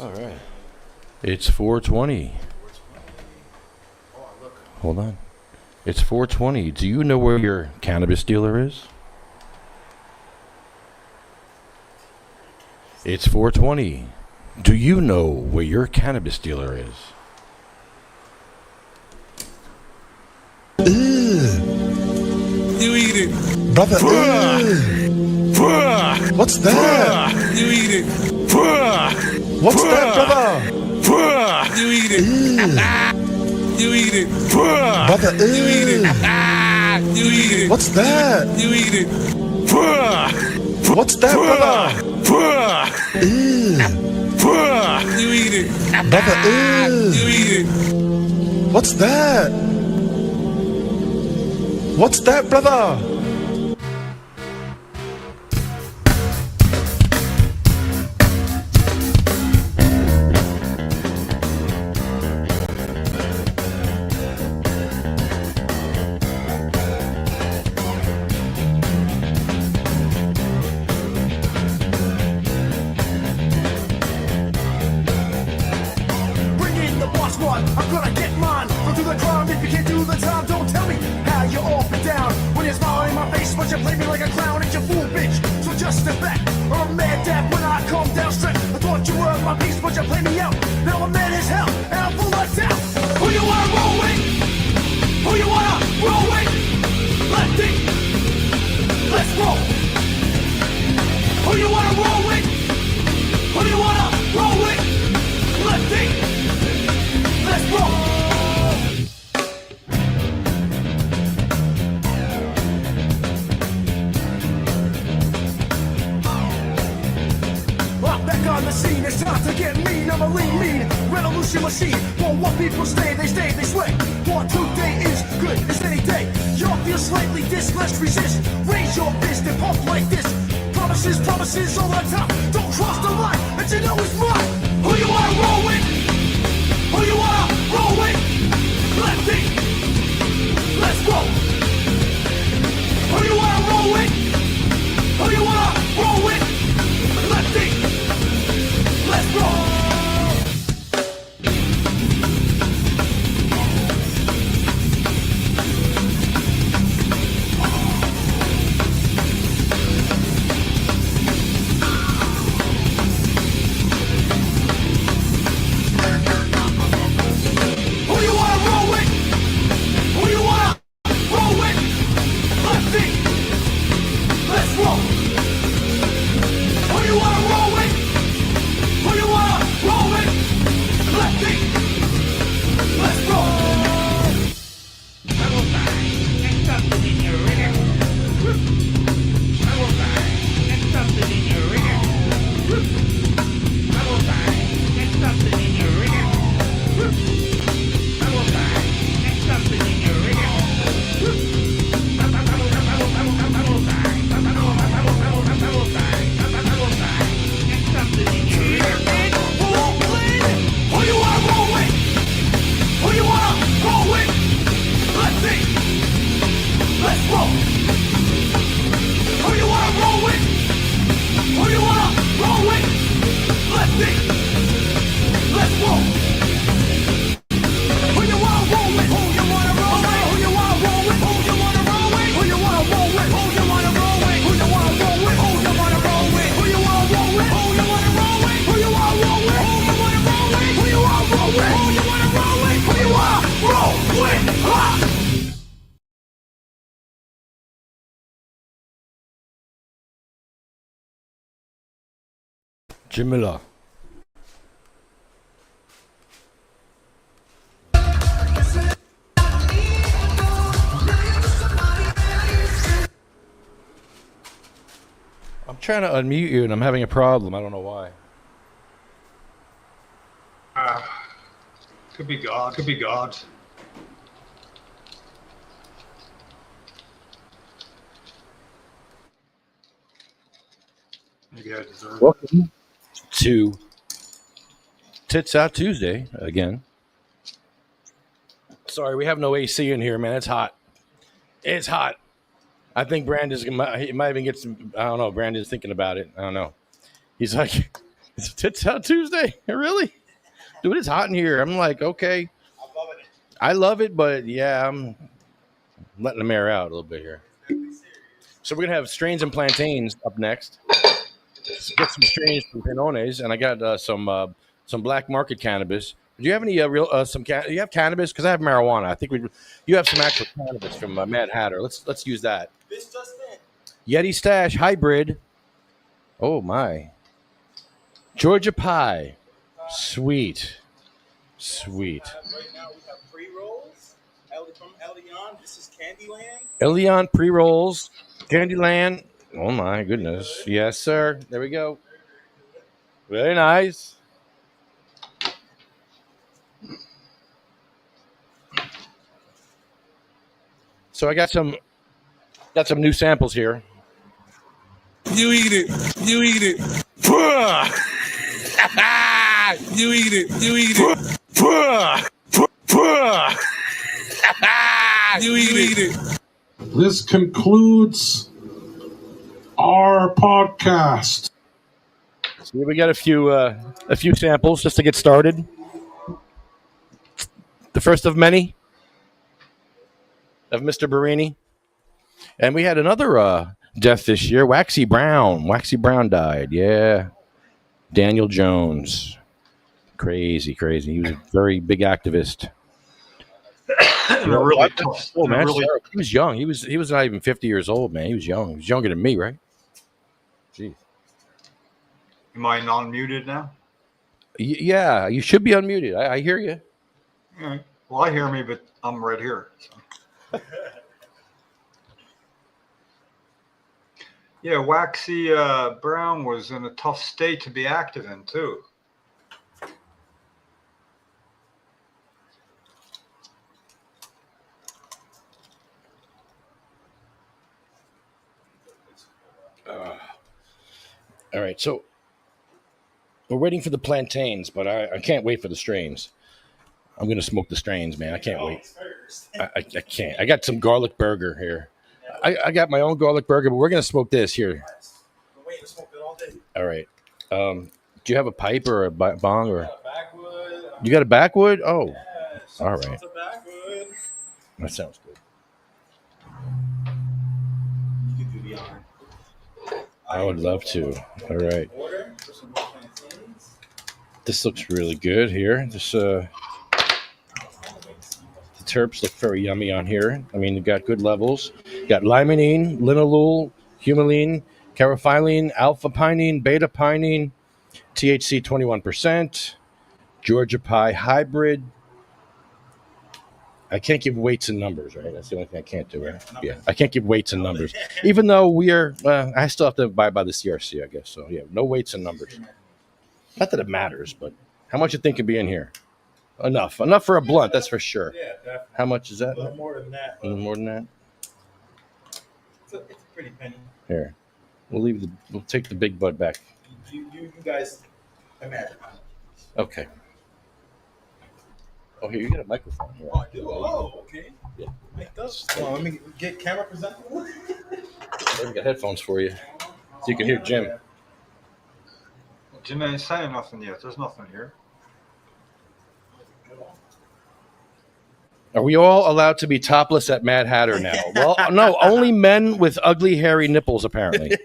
All right. It's 4:20. Hold on. It's 4:20. Do you know where your cannabis dealer is? It's 4:20. Do you know where your cannabis dealer is? You eat it. Brother, what's that? You eat it. What's that, brother? You eat it. You eat it. Brother, You eat it. You eat it. what's that? You eat it. What's that, brother? You eat it. Brother, You eat it. what's that? What's that, brother? Bring in the boss one, I'm gonna get mine. Go do the crime if you can't do the time. Don't tell me how you're off and down. When you're smiling in my face, but you play me like a clown. It's your fool, bitch. So just step back, or I'm mad dad when I come down straight. I thought you were my piece, but you play me out. Now I'm mad as hell, and I'm full of doubt. Who you wanna roll with? Who you wanna roll with? Lefty, let's roll. Who you wanna roll with? Who you wanna roll with? Lefty, let's roll. I'm back on the scene, it's time to get mean. I'm a lean revolution machine. For what people stay, they sway. For today is good as any day. Y'all feel slightly this, let's resist. Raise your fist and pump like this. Promises all the time. Don't cross the line, and you know it's mine. Who you wanna roll with? Who you wanna roll with? Lefty, let's roll. Who you wanna roll with? Who you wanna roll with? Lefty, let's roll. Who you wanna roll with? Who you wanna roll with? Lefty, let's roll. Who you wanna roll with? Who you wanna roll with? Lefty, let's roll. Who you wanna roll with? Who you wanna roll with? Lefty, let's roll. Who you wanna roll with? Who you wanna roll with? Lefty, let's roll. Who you wanna roll with? Who you wanna roll with? Who you wanna roll with? Who you wanna roll with? Who you wanna roll with? Who you wanna roll with? Who you wanna roll with? Who you wanna roll with? Who you wanna roll with? Who you wanna roll with? Who you wanna roll with? Who you wanna roll with? Who you wanna roll with? Who you wanna roll with? Who you wanna roll with? Ha! Jamila. I'm trying to unmute you and I'm having a problem. I don't know why. Could be God. Could be God. Maybe I deserve it. Welcome to Tits Out Tuesday again. Sorry, we have no AC in here, man. It's hot. It's hot. I think Brandon's he might even get some. I don't know. Brandon's thinking about it. I don't know. He's like, It's Tits Out Tuesday. Really? Dude, it's hot in here. I'm like, okay. I love it, but yeah, I'm letting the mayor out a little bit here. So we're gonna have strains and plantains up next. Let's get some strains from Pinones, and I got some black market cannabis. Do you have any real you have cannabis? Because I have marijuana. I think you have some actual cannabis from Mad Hatter. Let's use that. This just in. Yeti Stash Hybrid. Oh my. Georgia Pie. Sweet. Right now we have pre-rolls from Elion. This is Candyland. Elion pre-rolls. Candyland. Oh my goodness. Yes, sir. There we go. Very nice. So I got some new samples here. You eat it. You eat it. You eat it. You eat it. You eat it. This concludes our podcast. So we got a few samples just to get started. The first of many of Mr. Barini. And we had another death this year, Waxy Brown. Waxy Brown died. Yeah. Daniel Jones. Crazy. He was a very big activist. Really tough. Oh, man, really, he was young. He was not even 50 years old, man. He was young. He was younger than me, right? Jeez. am I non-muted now? Yeah, you should be unmuted. I hear you. All right. Well, I hear me, but I'm right here. So. Yeah, Waxy Brown was in a tough state to be active in, too. All right, so we're waiting for the plantains, but I can't wait for the strains. I'm going to smoke the strains, man. I can't wait. I can't. I got some garlic burger here. I got my own garlic burger, but we're going to smoke this here. We're waiting to smoke it all day. All right. Do you have a pipe or a bong? Or Backwood. you got a backwood? Oh, Yes, all right. It's a backwood. That sounds good. You can do the honor. I would love to. All right. Order for some more plantains. This looks really good here. The terps look very yummy on here. I mean, you got good levels. You got limonene, linalool, humulene, carophyllene, alpha-pinene, beta-pinene, THC 21%, Georgia Pie Hybrid. I can't give weights and numbers, right? That's the only thing I can't do, right? Yeah, I can't give weights and numbers. Even though we are, I still have to abide by the CRC, I guess. So, yeah, no weights and numbers. Not that it matters, but how much you think could be in here? Enough for a blunt, that's for sure. Yeah, definitely. How much is A that? little more than that. A little more than that. It's a pretty penny. Here, we'll take the big bud back. You guys imagine. Okay. Oh, here you got a microphone here. Oh, I do. Oh, okay. Yeah. Mic'd up. Hold on, let me get camera presentable. We got headphones for you, so you can hear Jim. Jim ain't saying nothing yet. There's nothing here. Are we all allowed to be topless at Mad Hatter now? Well, no, only men with ugly, hairy nipples, apparently.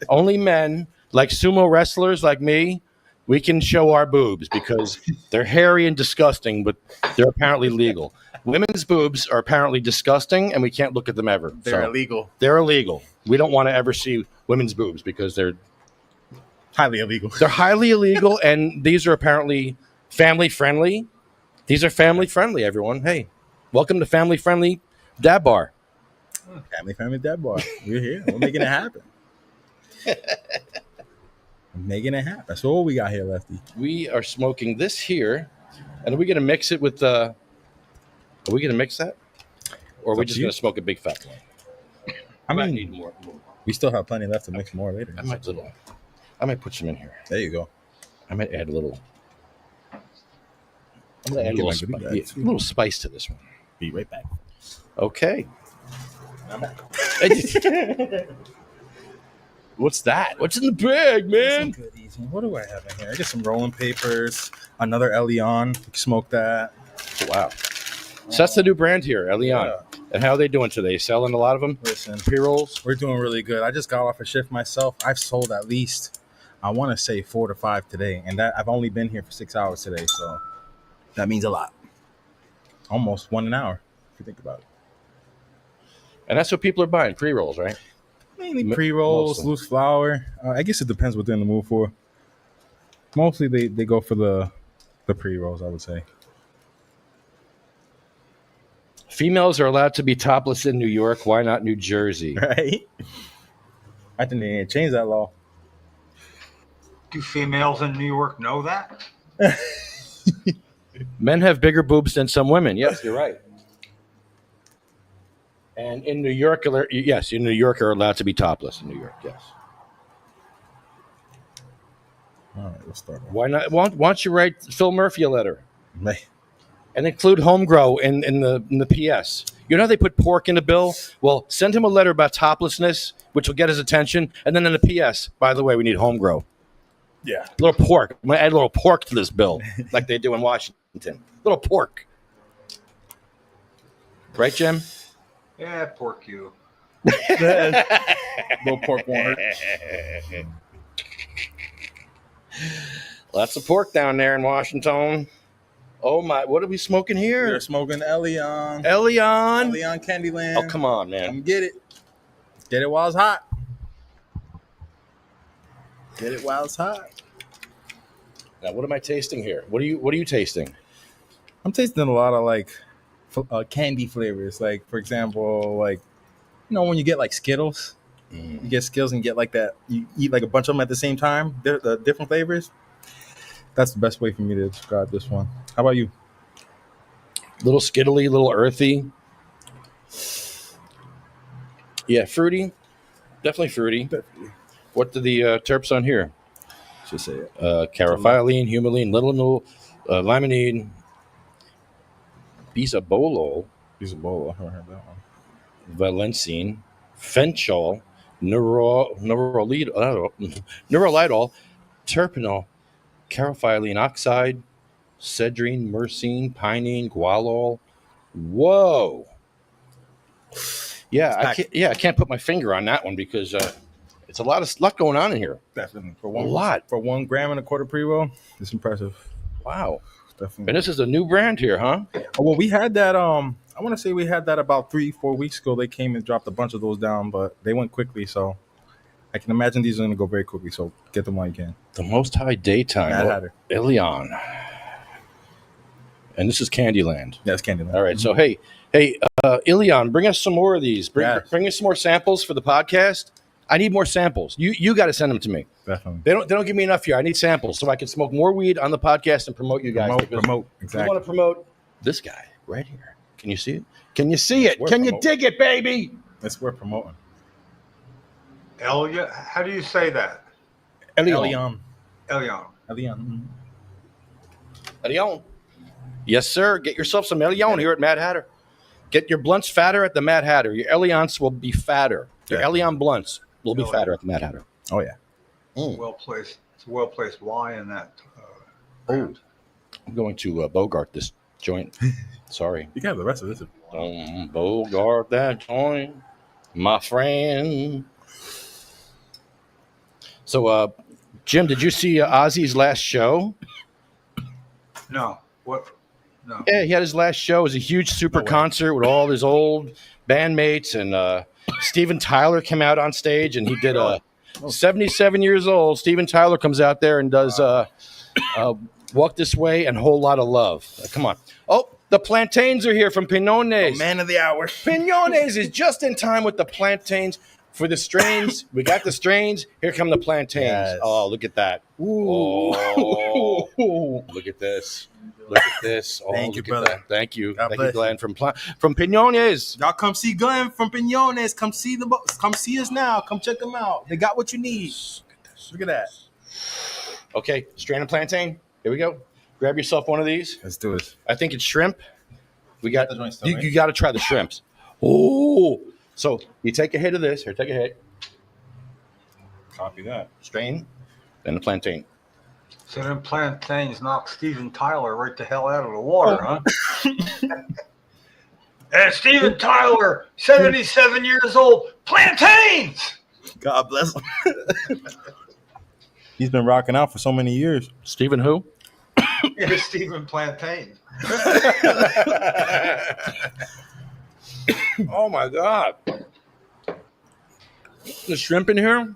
Only men, like sumo wrestlers like me, we can show our boobs because they're hairy and disgusting, but they're apparently legal. Women's boobs are apparently disgusting, and we can't look at them ever. They're So, illegal. They're illegal. We don't want to ever see women's boobs because they're Highly illegal. They're highly illegal, and these are apparently family-friendly. These are family-friendly, everyone. Hey, welcome to family-friendly Dab Bar. Family Dad Bar. We're here. We're making it happen. Making it happen. So what we got here, Lefty? We are smoking this here, and are we going to mix it with Are we going to mix that? Or are we up just to you. going to smoke a big fat one? I might mean, need more. we still have plenty left to mix more later. I might put some in here. There you go. I might add a little. I'm going to add Get a my little, goodie bags. a little spice to this one. Be right back. Okay. What's that? What's in the bag, man? Some goodies. What do I have in here? I get some rolling papers, another Elion. You can smoke that. Wow. So that's the new brand here, Elion. Yeah. And how are they doing today? Selling a lot of them? Listen, Pre-rolls? we're doing really good. I just got off a shift myself. I've sold at least, I want to say 4 to 5 today, and that I've only been here for 6 hours today, so that means a lot. Almost 1 an hour, if you think about it. And that's what people are buying, pre-rolls, right? Mainly pre-rolls, mostly. loose flower. I guess it depends what they're in the mood for. Mostly they go for the pre-rolls, I would say. Females are allowed to be topless in New York. Why not New Jersey? Right? I think they need to change that law. Do females in New York know that? Men have bigger boobs than some women. Yes, you're right. And in New York, yes, in New York are allowed to be topless in New York. Yes. All right, let's start. Why not? Why don't you write Phil Murphy a letter Man. and include home grow in the PS? You know how they put pork in the bill? Well, send him a letter about toplessness, which will get his attention, and then in the PS, by the way, we need home grow. Yeah. Little pork. I'm gonna add a little pork to this bill, like they do in Washington. Little pork. Right, Jim? Yeah, pork you. Little pork won't hurt. Lots of pork down there in Washington. Oh my! What are we smoking here? We're smoking Elion. Elion. Elion Candyland. Oh, come on, man. Come get it. Get it while it's hot. Get it while it's hot. Now, what am I tasting here? What are you tasting? I'm tasting a lot of like candy flavors. Like, for example, like, you know, when you get like Skittles, you get Skittles and you get like that. You eat like a bunch of them at the same time. They're the different flavors. That's the best way for me to describe this one. How about you? Little skittly, little earthy. Yeah, fruity. Definitely fruity. What are the terps on here? Just say it. Carophyllene, humulene, limonene, bisabolol, Bisabolol. I haven't heard that one. valencine, fenchol, neurolidol, terpenol, carophyllene oxide, cedrine, myrcene, pinene, gualol. Whoa. Yeah, I can't put my finger on that one because it's a lot going on in here. Definitely. For A lot. For 1 gram and a quarter pre-roll, it's impressive. Wow. Definitely. And this is a new brand here, huh? Oh, well, we had that. I want to say we had that about 3-4 weeks ago. They came and dropped a bunch of those down, but they went quickly. So I can imagine these are going to go very quickly. So get them while you can. The Most High Daytime. Mad Hatter. Elion. And this is Candyland. That's Candyland. All right. So, hey, Elion, bring us some more of these. Bring us some more samples for the podcast. I need more samples. You got to send them to me. Definitely. They don't give me enough here. I need samples so I can smoke more weed on the podcast and promote you guys. Promote. We Exactly. want to promote this guy right here. Can you see it? Can you see it? We're Can you promoting. dig it, baby? That's worth promoting. Elia? How do you say that? Elion. Elion. Elion. Elion. Yes, sir. Get yourself some Elion here at Mad Hatter. Get your blunts fatter at the Mad Hatter. Your Elions will be fatter. Your Yeah. Elion blunts will be fatter at the Mad Hatter. Oh, yeah. Well placed. It's a well placed Y in that. I'm going to Bogart this joint. Sorry. You can have the rest of this. Don't Bogart that joint, my friend. So, Jim, did you see Ozzy's last show? No. What? No. Yeah, he had his last show. It was a huge super concert with all his old bandmates, and Steven Tyler came out on stage, and he did 77 years old. Steven Tyler comes out there and does Walk This Way and Whole Lot of Love. Come on. Oh, the Plantains are here from Pinones. Man of the hour. Pinones is just in time with the Plantains for the strains. We got the strains. Here come the Plantains. Yes. Oh, look at that. Ooh. Oh, look at this. Look at this. Oh, Thank you, look at brother. that. Thank you. God Thank you, bless Glenn, from Pinones. Y'all come see Glenn from Pinones. Come see us now. Come check them out. They got what you need. Look at that. Okay, strain of plantain. Here we go. Grab yourself one of these. Let's do it. I think it's shrimp. We got The joint still, right? you got to try the shrimps. Oh, so you take a hit of this. Here, take a hit. Copy that. strain, then the plantain. So them plantains knocked Steven Tyler right the hell out of the water, huh? And Steven Tyler, 77 years old, plantains! God bless him. He's been rocking out for so many years. Stephen who? Yeah, Steven Plantain. Oh my God. The shrimp in here.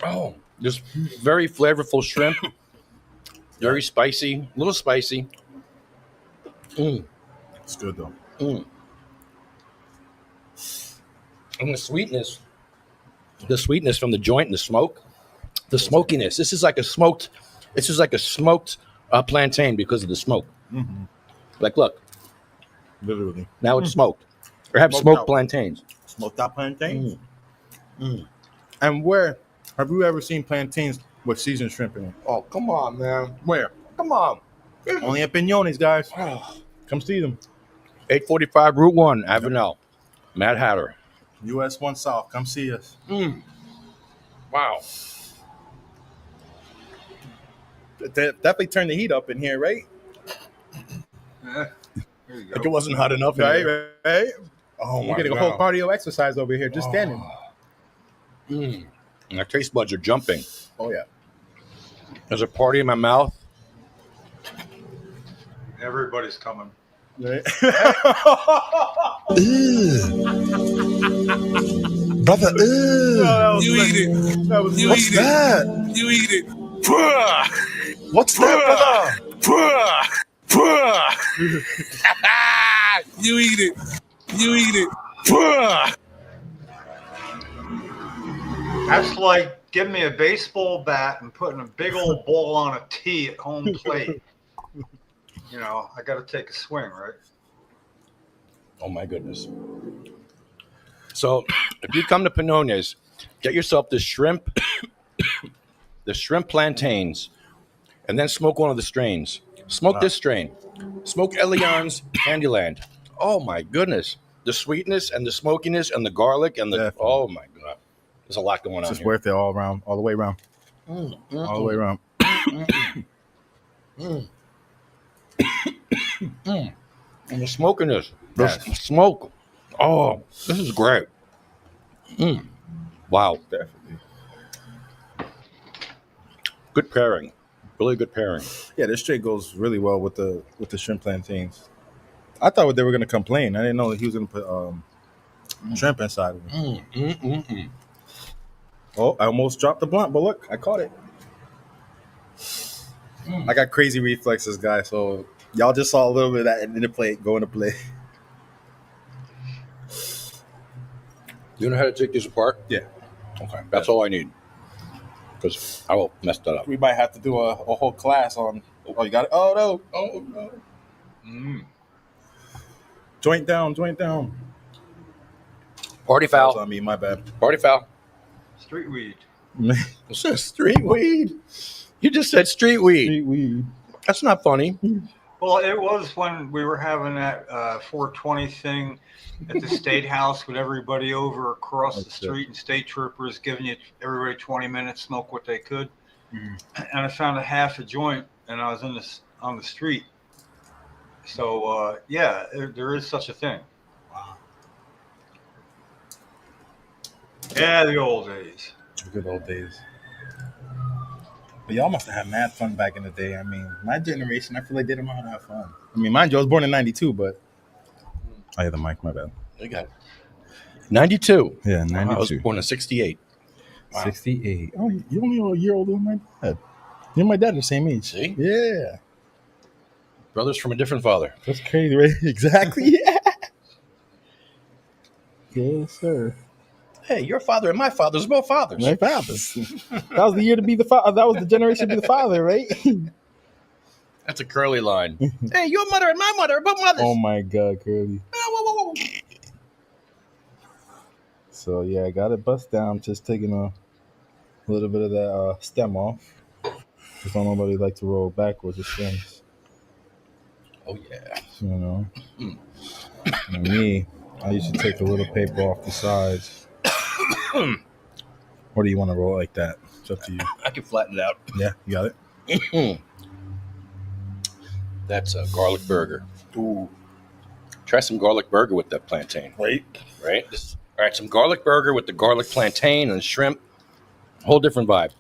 Oh, just very flavorful shrimp. Very spicy, a little spicy. It's good though. And the sweetness from the joint and the smoke, the smokiness. This is like a smoked plantain because of the smoke. Mm-hmm. Like, look, Literally. now it's smoked. Or have Smoked smoked out. plantains. Smoked out plantains. And where have you ever seen plantains with seasoned shrimp in it? Oh, come on, man. Where? Come on. Only at Piñones, guys. Come see them. 845 Route 1, Avenel. Mad Hatter. US 1 South. Come see us. Wow. Definitely turn the heat up in here, right? Yeah, there you Like go. it wasn't hot enough. Right? Oh, You're getting a whole cardio exercise over here, just standing. My taste buds are jumping. Oh, yeah. There's a party in my mouth. Everybody's coming. Right? Brother, You eat it. You what's eat that? it. You eat it. What's that, You eat it. You eat it. That's like giving me a baseball bat and putting a big old ball on a tee at home plate. You know, I got to take a swing, right? Oh my goodness. So if you come to Pinones, get yourself the shrimp, the shrimp plantains, and then smoke one of the strains. Smoke this strain. Smoke Elian's Candyland. Oh my goodness. The sweetness and the smokiness and the garlic and the Definitely. oh my god. There's a lot going It's on just here. worth it all around, all the way around. All the way around. And the smokiness. The smoke. Oh, this is great. Wow. Definitely. Good pairing. Really good pairing. Yeah, this straight goes really well with the shrimp plantains. I thought they were gonna complain. I didn't know that he was gonna put shrimp inside of it. Oh, I almost dropped the blunt, but look, I caught it. I got crazy reflexes, guys. So y'all just saw a little bit of that in the plate go into play. You know how to take this apart? Yeah, Okay. That's all I need. Because I will mess that up. we might have to do a whole class on. Oh, you got it. Oh no! Oh no! Joint down, joint down. Party That was foul. on me. My bad. Party foul. Street weed. It says street weed. You just said street weed. Street weed. That's not funny. Well, it was when we were having that 420 thing at the State House with everybody over across the street and state troopers giving you everybody 20 minutes, smoke what they could. And I found a half a joint and I was on the street. So, yeah, there is such a thing. Wow. Yeah, the old days. Good old days. But y'all must have had mad fun back in the day. I mean, my generation, I feel like they didn't know how to have fun. I mean, mind you, I was born in 92, but I had the mic, my bad. You got it. 92. Yeah, I was 92. born in 68. Wow. 68. Oh, you're only a year older than my dad. You and my dad are the same age. See? Yeah. Brothers from a different father. That's crazy, right? Exactly. Yeah. Yes, sir. Hey, your father and my father's both fathers. My fathers. That was the year to be the father. That was the generation to be the father, right? That's a Curly line. Hey, your mother and my mother are both mothers. Oh my God, Curly. So yeah, I got it bust down. Just taking a little bit of that stem off. Just don't nobody like to roll backwards with stems. Oh, yeah. You know. And me, I used to take a little paper off the sides. Or do you want to roll it like that? It's up to you. I can flatten it out. Yeah, you got it. That's a garlic burger. Ooh, Try some garlic burger with that plantain. right. Right? All right, some garlic burger with the garlic plantain and shrimp. Whole different vibe.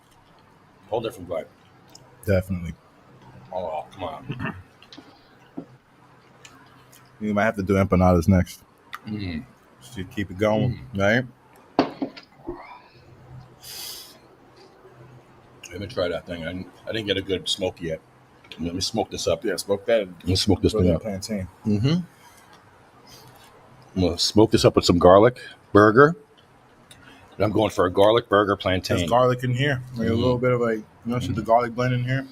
Whole different vibe. Definitely. Oh, come on. You might have to do empanadas next. Mm. To keep it going, right? Let me try that thing. I didn't get a good smoke yet. Let me smoke this up. Yeah, smoke that. Let's smoke this thing up. Plantain. Mm-hmm. I'm gonna smoke this up with some garlic burger. And I'm going for a garlic burger plantain. There's garlic in here. Like a little bit of like, see the garlic blend in here.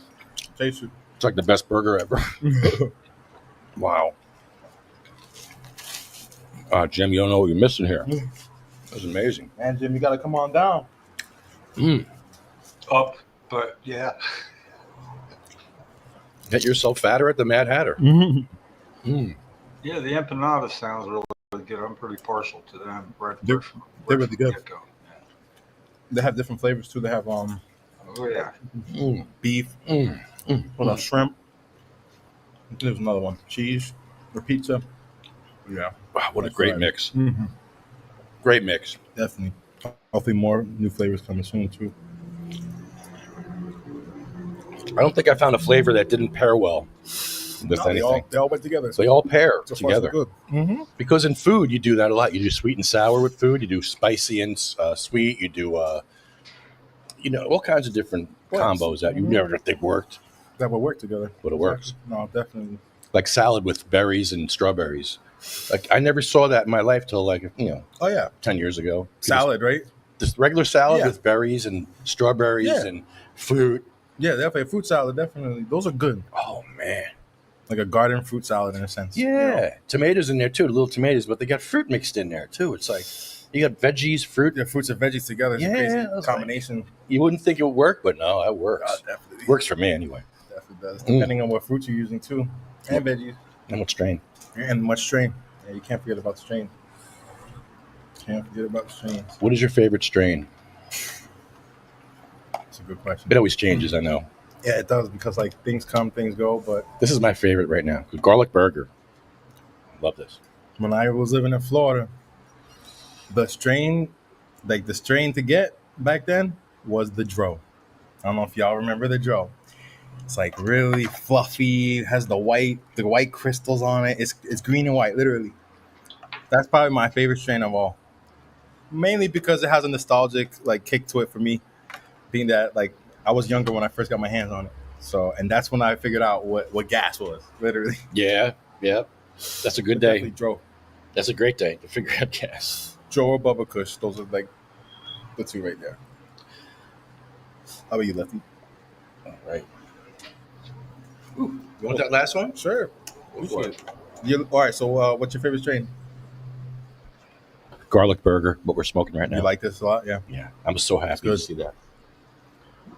Taste it. It's like the best burger ever. Wow. Jim, you don't know what you're missing here. That's amazing. Man, Jim, you got to come on down. Up, but yeah. Get yourself fatter at the Mad Hatter. Yeah, the empanada sounds really good. I'm pretty partial to them. They're really good. Get-go. They have different flavors too. They have Oh yeah. beef, shrimp. There's another one, cheese or pizza. Yeah, Wow, what a That's great right. mix. Great mix. definitely. Hopefully, more new flavors coming soon too. I don't think I found a flavor that didn't pair well with No, anything. they all went together. They all pair So far, so together. good. Because in food, you do that a lot. You do sweet and sour with food. You do spicy and sweet. You do, all kinds of different combos that you never think worked, That will work together. but it works. No, definitely. Like salad with berries and strawberries. Like I never saw that in my life till Oh yeah, 10 years ago. salad, right? Just regular salad Yeah. with berries and strawberries Yeah. and fruit. Yeah, definitely. Fruit salad, definitely. Those are good. Oh man. Like a garden fruit salad in a sense. Yeah. Tomatoes in there too, little tomatoes, but they got fruit mixed in there too. It's like you got veggies, fruit. Yeah, fruits and veggies together. It's Yeah, a crazy that's combination. You wouldn't think it would work, but no, that works. Definitely. Works for me anyway. Definitely does. Depending on what fruits you're using too. And veggies. And what strain? And much strain. Yeah, you can't forget about the strain. Can't forget about the strains. What is your favorite strain? That's a good question. It always changes, I know. Yeah, it does because like things come, things go. But This is my favorite right now. The garlic burger. Love this. when I was living in Florida, the strain to get back then was the Dro. I don't know if y'all remember the Dro. It's like really fluffy. It has the white crystals on it. It's green and white, literally. That's probably my favorite strain of all. Mainly because it has a nostalgic like kick to it for me, being that like I was younger when I first got my hands on it. So and that's when I figured out what gas was, literally. Yeah. That's a good Definitely day. Dro. That's a great day to figure out gas. Dro or Bubba Kush. Those are like the two right there. How about you, Lefty? All right. Ooh, you want that last one? Sure. Go for it. All right. So, what's your favorite strain? Garlic burger, what we're smoking right now. You like this a lot? Yeah. Yeah. I'm so happy to Good. see that.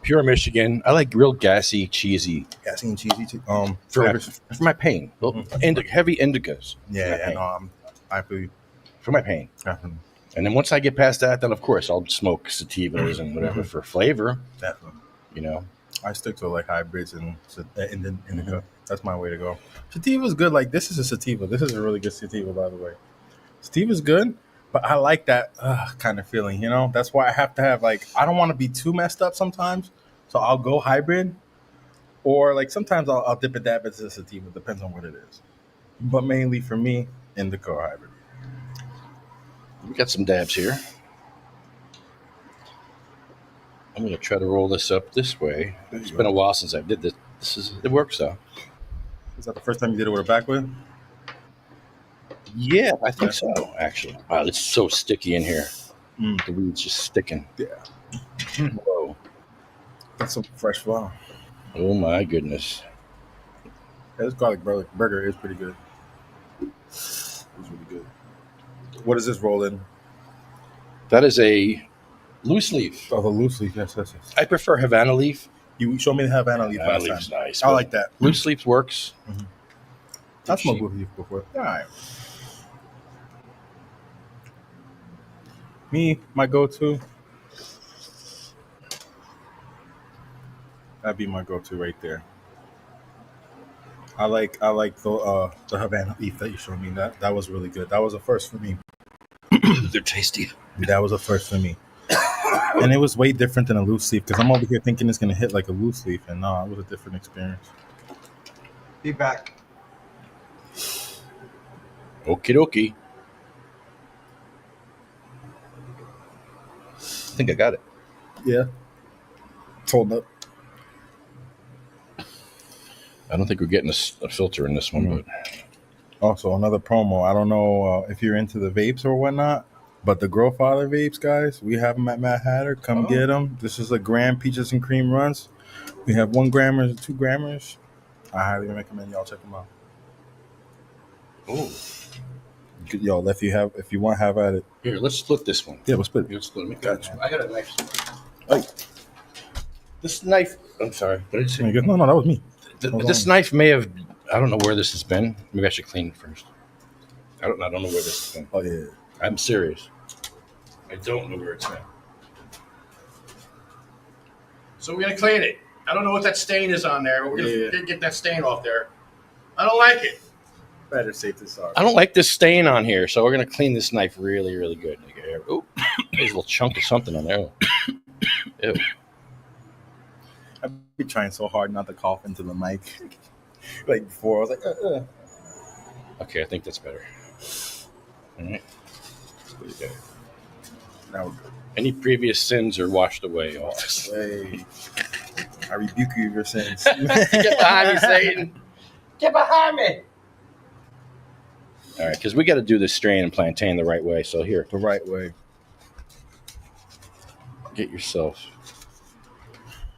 Pure Michigan. I like real gassy, cheesy Gassy and cheesy too. for Flavors. my pain. Heavy indicas. Yeah. For my No, pain. I feel you. For my pain. Definitely. And then once I get past that, then of course I'll smoke sativas and whatever for flavor. Definitely. You know. I stick to like hybrids and indica. That's my way to go. Sativa's good. Like this is a sativa. This is a really good sativa, by the way. Sativa's good, but I like that kind of feeling. You know, that's why I have to have like I don't want to be too messed up sometimes, so I'll go hybrid, or like sometimes I'll dip a dab into the sativa. Depends on what it is, but mainly for me, indica or hybrid. We got some dabs here. I'm gonna try to roll this up this way. It's been a while since I did this. It works though. Is that the first time you did it with a backwood? Yeah, I think so. Actually, wow, it's so sticky in here. Mm. The weed's just sticking. Yeah. Whoa! That's some fresh flower. Oh my goodness! Yeah, this garlic burger is pretty good. It's really good. What is this roll in? That is a loose leaf. Oh, the loose leaf. Yes. I prefer Havana leaf. You showed me the Havana leaf Havana last leaf's time. nice. I but like that. Loose leaf works. I smoked loose leaf before. All right. Me, my go-to. That'd be my go-to right there. I like the Havana Leaf that you showed me. That was really good. That was a first for me. They're tasty. That was a first for me. And it was way different than a loose leaf because I'm over here thinking it's gonna hit like a loose leaf, and no, it was a different experience. Be back. Okie dokie. I think I got it. Yeah. It's holding up. I don't think we're getting a filter in this one, but Also, another promo. I don't know if you're into the vapes or whatnot, but the Grow Father vapes, guys, we have them at Mad Hatter. Come get them. This is a gram peaches and cream runs. We have 1 grammers and 2 grammers. I highly recommend y'all check them out. oh, Yo, if you want, have at it. here, let's split this one. Yeah, we'll split it. Let's split it. Gotcha. I got a knife. Hey. This knife. I'm sorry. What did I say? No, that was me. This knife may have. I don't know where this has been. Maybe I should clean it first. I don't know where this has been. Oh yeah. I'm serious. I don't know where it's been. So we're gonna clean it. I don't know what that stain is on there, but we're gonna get that stain off there. I don't like it. Better safe than sorry. I don't like this stain on here, so we're gonna clean this knife really, really good. Oh, there's a little chunk of something on there. Ew. I've been trying so hard not to cough into the mic. Like before, I was like, Okay, I think that's better. All right. Pretty good. Now we're good. Any previous sins are washed away. Hey, I rebuke you of your sins. Get behind me, Satan. Get behind me. All right, because we got to do this strain and plantain the right way. So here, The right way. get yourself.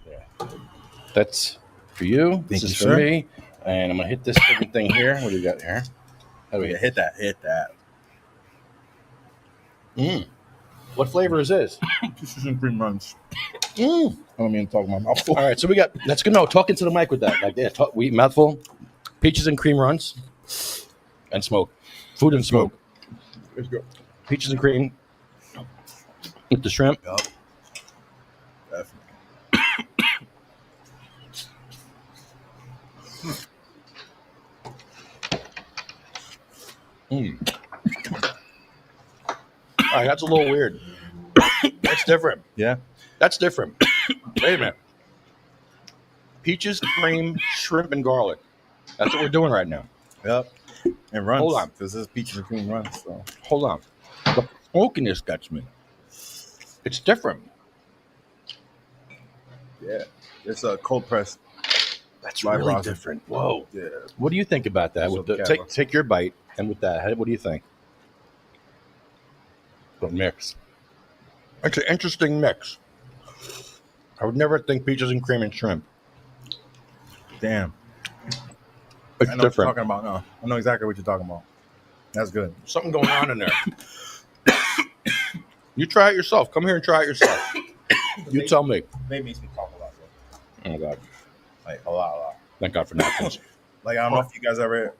Yeah. That's for you. Thank This you, is for sir. me. And I'm going to hit this freaking thing here. What do you got here? How do we Yeah, hit that. What flavor is this? Peaches and cream runs. Mm. I don't mean to talk my mouth. All right, so we got, that's good. No, talk into the mic with that. Like, yeah, we mouthful. Peaches and cream runs and smoke. Food and smoke. Let's go. Peaches and cream with the shrimp. Yup. Definitely. All right, that's a little weird. That's different. Yeah. That's different. Wait a minute. Peaches, cream, shrimp, and garlic. That's what we're doing right now. Yep. And runs. Hold on. Because this is peaches and cream runs. So. Hold on. The smokiness gets me. It's different. Yeah. It's a cold press. That's Live really rosin. different. Whoa. Yeah. What do you think about that? With the, take your bite, and with that, what do you think? The mix. It's an interesting mix. I would never think peaches and cream and shrimp. Damn. It's I know what you're different. talking about now. I know exactly what you're talking about. That's good. Something going on in there. You try it yourself. Come here and try it yourself. You tell me. They makes me cough a lot, though. Oh, God. Like, a lot. Thank God for napkins. Like, I don't know if you guys ever...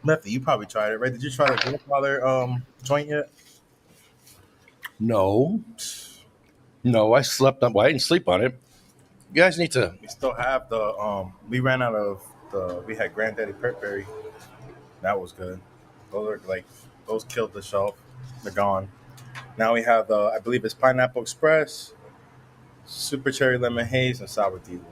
Lefty, you probably tried it, right? Did you try the grandfather joint yet? No. No, I slept on. Well, I didn't sleep on it. You guys need to. We still have the... we ran out of the... We had Granddaddy Perkberry. That was good. Those are, like... Those killed the shelf. They're gone. Now we have the... I believe it's Pineapple Express, Super Cherry Lemon Haze, and Sour Diesel.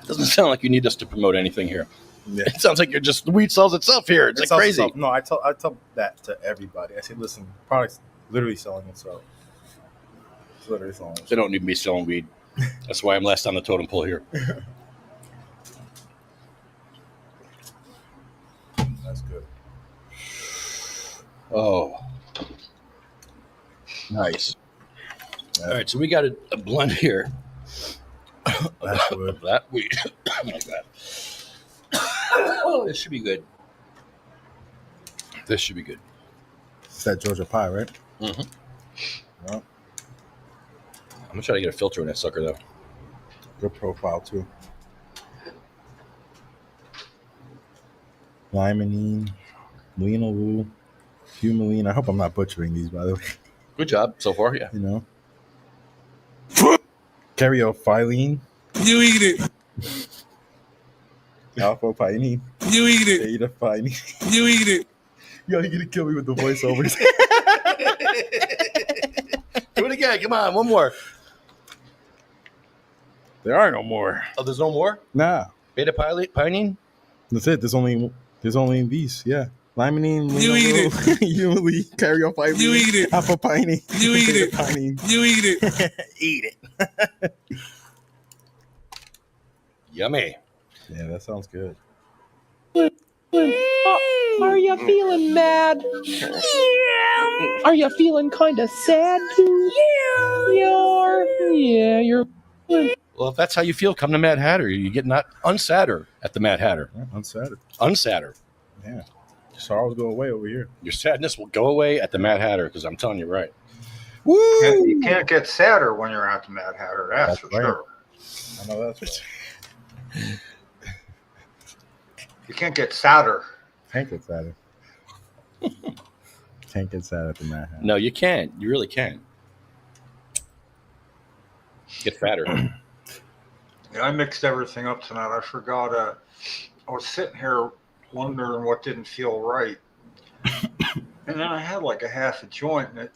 It doesn't sound like you need us to promote anything here. Yeah. It sounds like you're just the weed sells itself here. It's like sells crazy. itself. No, I tell that to everybody. I say, listen, product's literally selling itself. It's literally selling itself. They don't need me selling weed. That's why I'm last on the totem pole here. That's good. Oh, nice. All right, so we got a blend here. That's good. Of that weed. Oh my God. Oh, this should be good. This should be good. It's that Georgia pie, right? Mm-hmm. Well, I'm gonna try to get a filter in that sucker though. good profile too. Limonene, Leanaloo, Humaline. I hope I'm not butchering these, by the way. Good job so far. Yeah. You know. Caryophyllene. You eat it. Alpha Piney. You eat it. Beta Piney. You eat it. Yo, you gonna kill me with the voiceovers. Do it again. Come on, one more. There are no more. Oh, there's no more? Nah, Beta pinene? that's it. There's only these. Yeah, limonene. You eat it. Usually caryophyllene. You eat it. Alpha Piney. You eat Beta it. Pinene. You eat it. Eat it. Yummy. Yeah, that sounds good. Are you feeling mad? Are you feeling kind of sad too? You're. Well, if that's how you feel, come to Mad Hatter. You get not unsadder at the Mad Hatter. Yeah, unsadder. Unsadder. Yeah, sorrows go away over here. Your sadness will go away at the Mad Hatter because I'm telling you right. Woo! You can't get sadder when you're at the Mad Hatter. That's for right. sure. I know that's right. You can't get sadder. Can't get sadder. Can't get sad at the Mad Hatter. No, you can't. You really can't. Get fatter. Yeah, I mixed everything up tonight. I forgot. I was sitting here wondering what didn't feel right, and then I had like a half a joint, and I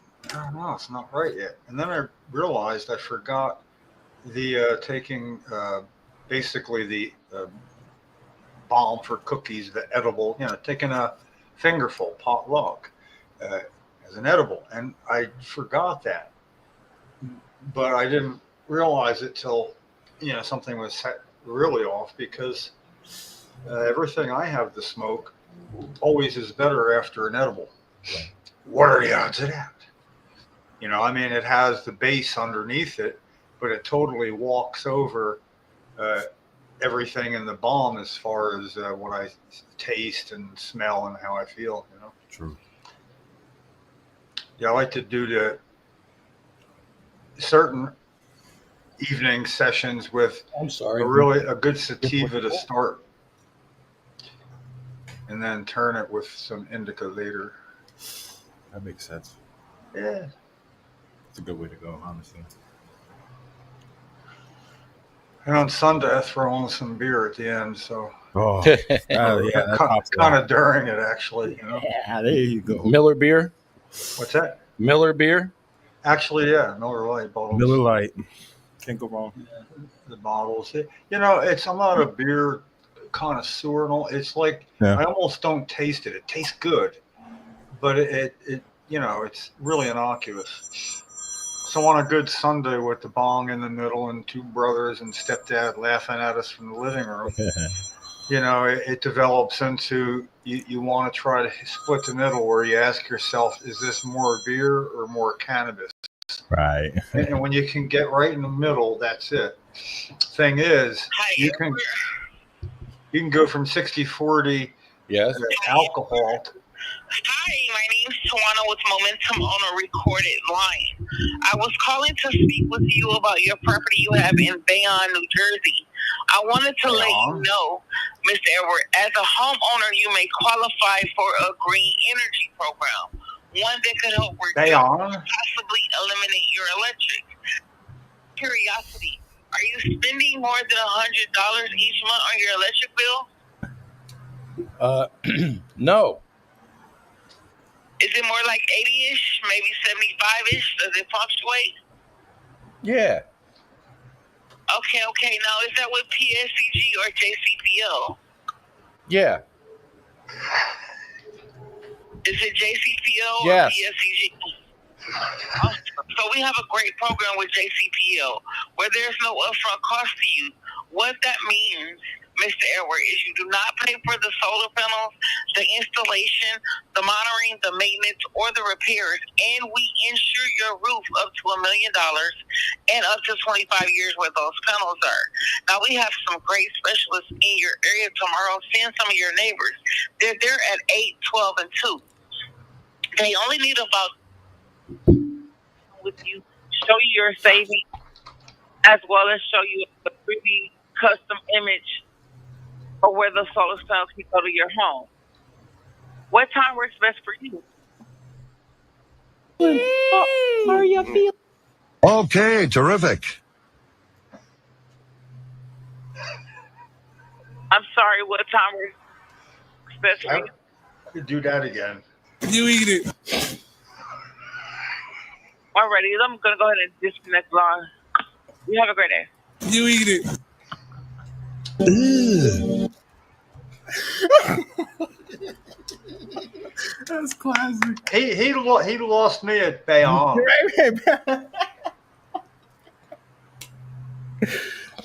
don't know, it's not right yet. And then I realized I forgot the taking basically the balm for cookies, the edible. Taking a fingerful potluck as an edible, and I forgot that, but I didn't realize it till something was really off, because everything I have to smoke always is better after an edible. What are the odds of that? It has the base underneath it, but it totally walks over everything in the balm as far as what I taste and smell and how I feel. True. Yeah, I like to do the certain evening sessions with I'm sorry. a good sativa to start, and then turn it with some indica later. That makes sense. Yeah. It's a good way to go, honestly. And on Sunday, I throw on some beer at the end, so Oh, yeah, that pops kind out. of during it, actually. Yeah, there you go. Miller beer? What's that? Miller beer? Actually, yeah, Miller Lite bottles. Miller Lite. Can't go wrong. The bottles. I'm not a beer connoisseur and all. It's like I almost don't taste it. It tastes good, but it's really innocuous. So on a good Sunday with the bong in the middle and two brothers and stepdad laughing at us from the living room, it develops into you want to try to split the middle, where you ask yourself, is this more beer or more cannabis? Right. And when you can get right in the middle, that's it. Thing is, you can go from 60-40 Yes. alcohol. Hi, my name's Tawana with Momentum on a recorded line. I was calling to speak with you about your property you have in Bayonne, New Jersey. I wanted to let you know, Mr. Edward, as a homeowner, you may qualify for a green energy program, one that could help reduce, possibly eliminate your electric. Curiosity, are you spending more than $100 each month on your electric bill? No. Is it more like 80-ish, maybe 75-ish? Does it fluctuate? Yeah. Okay. Now, is that with PSEG or JCPL? Yeah. Is it JCPL Yes. or PSEG? So we have a great program with JCPL where there's no upfront cost to you. What that means, Mr. Edward, is you do not pay for the solar panels, the installation, the monitoring, the maintenance, or the repairs, and we insure your roof up to $1 million and up to 25 years where those panels are. Now, we have some great specialists in your area tomorrow. Send some of your neighbors. They're there at 8, 12, and 2. They only need about with you, show you your savings, as well as show you a 3D custom image or where the solar cells can go to your home. What time works best for you? How are you feeling? Okay, terrific. I'm sorry, what time were especially? I could do that again. You eat it. Alrighty, I'm gonna go ahead and disconnect line. You have a great day. You eat it. That's classic. He lost me at Bayonne. That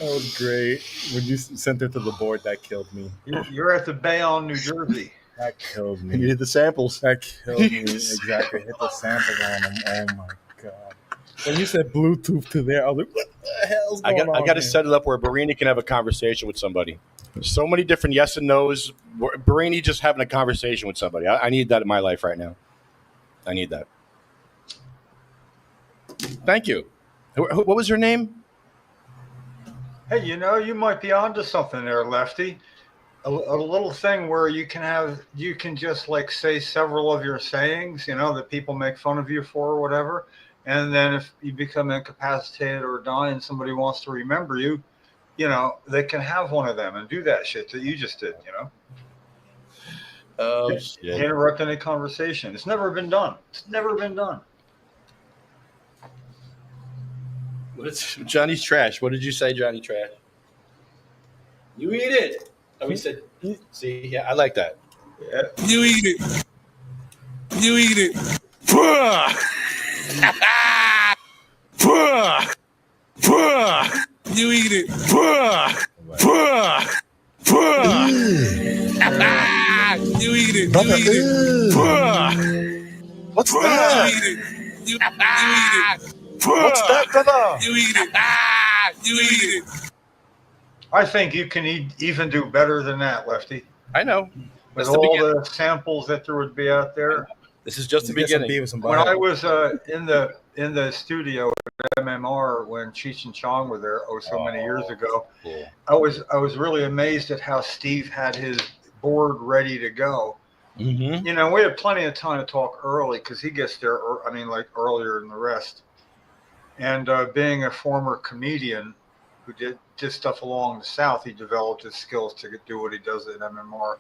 was great. When you sent it to the board, that killed me. You're at the Bayonne, New Jersey. That killed me. You did the samples. That killed me. Exactly. Hit the sample on them. Oh my god. When you said Bluetooth to there, I was like, what the hell's going on? I got to here? set it up where Barini can have a conversation with somebody. So many different yes and no's. Barini just having a conversation with somebody. I need that in my life right now. I need that. Thank you. What was your name? Hey, you might be onto something there, Lefty. A little thing where you can just like say several of your sayings, that people make fun of you for or whatever. And then if you become incapacitated or die and somebody wants to remember you, they can have one of them and do that shit that you just did, Oh, shit. Interrupt any conversation. It's never been done. What's Johnny's Trash? What did you say, Johnny Trash? You eat it. Oh, he said, see, yeah, I like that. Yeah. You eat it. You eat it. You eat it. You eat it. Brother, You eat it. what's You that? eat it. You eat it. What's that, brother? You eat it. You eat it. I think you can even do better than that, Lefty. I know. With That's the all beginning. the samples that there would be out there. This is just the Get some beginning. Beavis and When I Butthead. was in the studio at MMR when Cheech and Chong were there, so many years ago, Cool. I was really amazed at how Steve had his board ready to go. Mm-hmm. We had plenty of time to talk early because he gets there, earlier than the rest. And being a former comedian who did stuff along the South, he developed his skills to do what he does at MMR.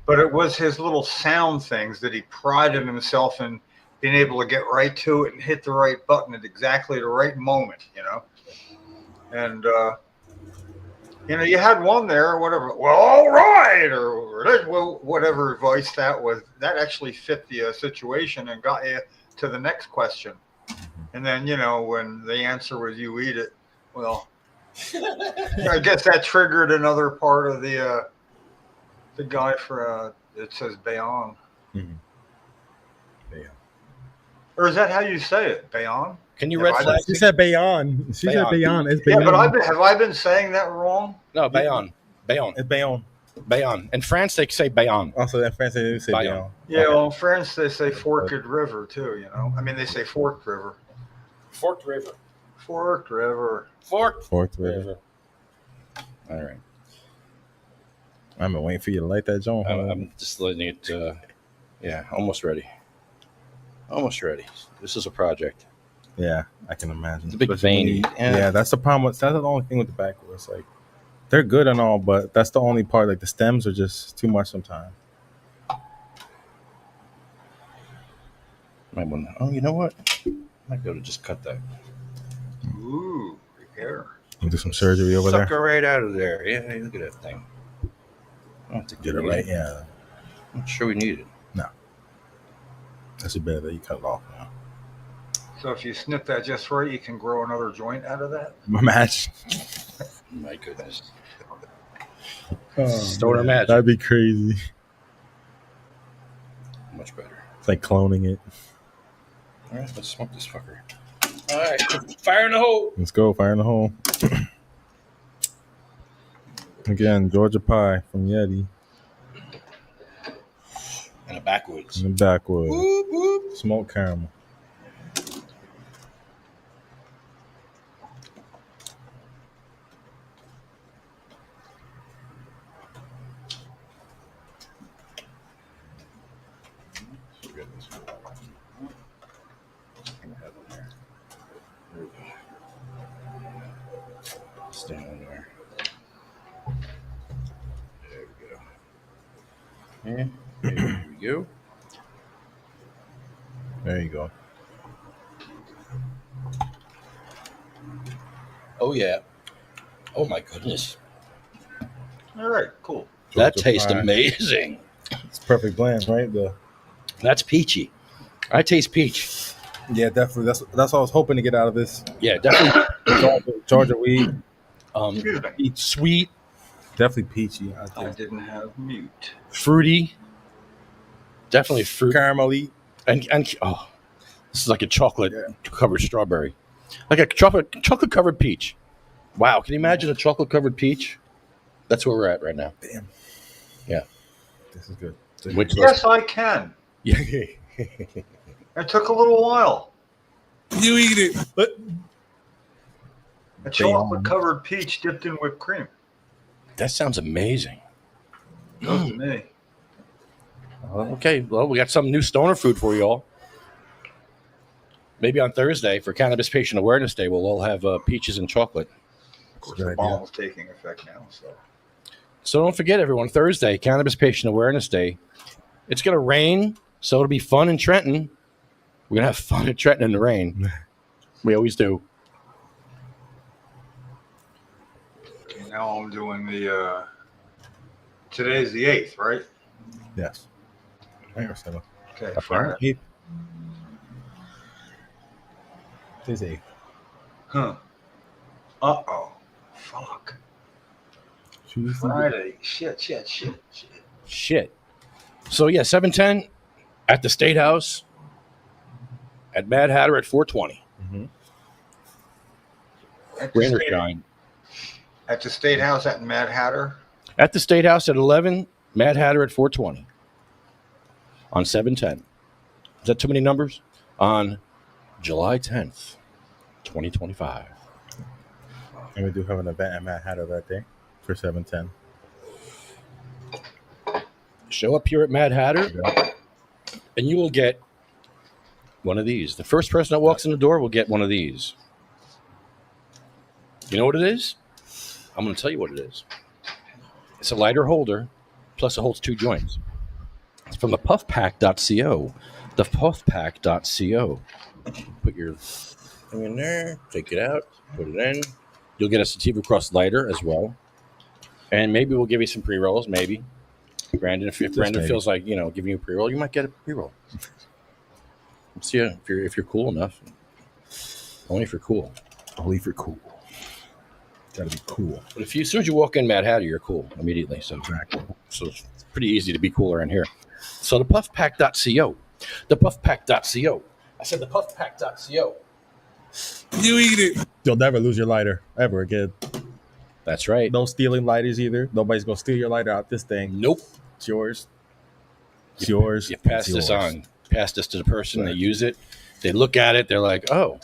But it was his little sound things that he prided himself in being able to get right to it and hit the right button at exactly the right moment, And, you had one there or whatever. Well, all right, or whatever voice that was. That actually fit the situation and got you to the next question. And then, when the answer was you eat it, well, I guess that triggered another part of the guy for it says Bayonne. Mhm. Bayonne. Or is that how you say it? Bayonne? Can you Have red I flag? She said Bayonne. She said Bayonne. Bayonne. It's Yeah, Bayonne. but have I been saying that wrong? No, Bayonne. Bayonne. It's Bayonne. Bayonne. In France, they say Bayonne. Also, in France, they say Bayonne. Bayonne. Yeah, well, in France they say Forked River too. I mean, they say Forked River. Forked River. Forked River. Forked Fourth River. All right. I've been waiting for you to light that joint. I'm just letting it. Yeah, almost ready. Almost ready. This is a project. Yeah, I can imagine. It's a big Especially when veiny. you- Yeah, that's the problem. That's the only thing with the backwards. Like, they're good and all, but that's the only part. Like, the stems are just too much sometimes. Might want. Oh, you know what? Might be able to just cut that. Ooh, repair. You do some surgery over there. Suck her right out of there. Yeah, hey, look at that thing. I don't have to Get it right. Yeah, I'm not sure we need it. that's better that you cut it off. Now. So if you snip that just right, you can grow another joint out of that. Imagine. My goodness. Oh, Stoner man. magic. That'd be crazy. Much better. It's like cloning it. All right, let's smoke this fucker. All right, fire in the hole. Let's go. Fire in the hole. Again, Georgia Pie from Yeti And a backwoods. in the backwood. Smoked caramel. Stand on there. Yeah. There we go. There you go. Oh yeah. Oh my goodness. All right, cool. That Georgia tastes pie. amazing. It's perfect blend, right? That's peachy. I taste peach. Yeah, definitely. That's what I was hoping to get out of this. Yeah, definitely. Georgia wheat, Peach, sweet, definitely peachy. I I think. didn't have mute. fruity. Definitely fruit. Caramelly. And oh, this is like a chocolate covered strawberry, like a chocolate covered peach. Wow, can you imagine a chocolate covered peach? That's where we're at right now. Damn. Yeah, This is good. which Yes, I can. yeah, It took a little while. You eat it. But A chocolate covered peach dipped in whipped cream. that sounds amazing. Goes to me. Okay, well, we got some new stoner food for y'all. Maybe on Thursday for Cannabis Patient Awareness Day, we'll all have peaches and chocolate. Of course, Good the idea. bomb is taking effect now. So don't forget, everyone, Thursday, Cannabis Patient Awareness Day. It's going to rain, so it'll be fun in Trenton. We're going to have fun in Trenton in the rain. We always do. Okay, now I'm doing the. Today's the 8th, right? yes. Right or 7th? Okay. Friday. 8th. Today's 8th. Huh. Uh-oh. Fuck. Tuesday. Friday. Shit. Shit. So, yeah, 7:10 at the State House at Mad Hatter at 420. At the, Rain or state, shine. at the State House at Mad Hatter. At the State House at 11, Mad Hatter at 420 on 7:10. Is that too many numbers? On July 10th, 2025. And we do have an event at Mad Hatter that day for 7:10. Show up here at Mad Hatter, and you will get one of these. The first person that walks in the door will get one of these. You know what it is? I'm going to tell you what it is. It's a lighter holder, plus it holds 2 joints. It's from the puffpack.co. The puffpack.co. Put your thing in there, take it out, put it in. You'll get a Sativa Cross lighter as well. And maybe we'll give you some pre-rolls, maybe. Brandon, if Brandon maybe. feels like, giving you a pre-roll, you might get a pre-roll. See if you're cool enough. Only if you're cool. Only if you're cool. Gotta be cool. But as soon as you walk in Mad Hatter, you're cool immediately. So it's pretty easy to be cool around here. So the puffpack.co. The puffpack.co. I said the puffpack.co. You eat it. You'll never lose your lighter ever again. That's right. No stealing lighters either. Nobody's gonna steal your lighter out this thing. Nope. It's yours. It's yours. You pass It's this yours. on. Pass this to the person. They use it. They look at it. They're like, oh.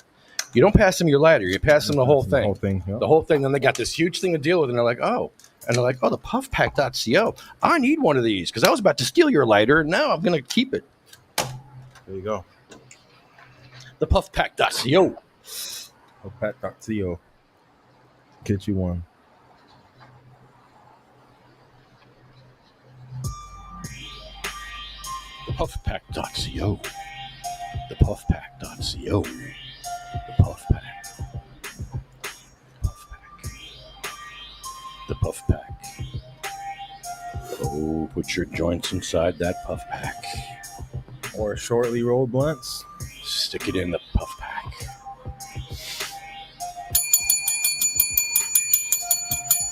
You don't pass them your lighter. You pass them the whole The thing. whole thing. Yep. The whole thing. Then they got this huge thing to deal with, and they're like, oh. And they're like, oh, the puffpack.co. I need one of these because I was about to steal your lighter, and now I'm going to keep it. There you go. The puffpack.co. Pat.co. Get you one. The puffpack.co. The puffpack.co. The puffpack. The puffpack. Oh, put your joints inside that puffpack. Or shortly rolled blunts. Stick it in the puffpack.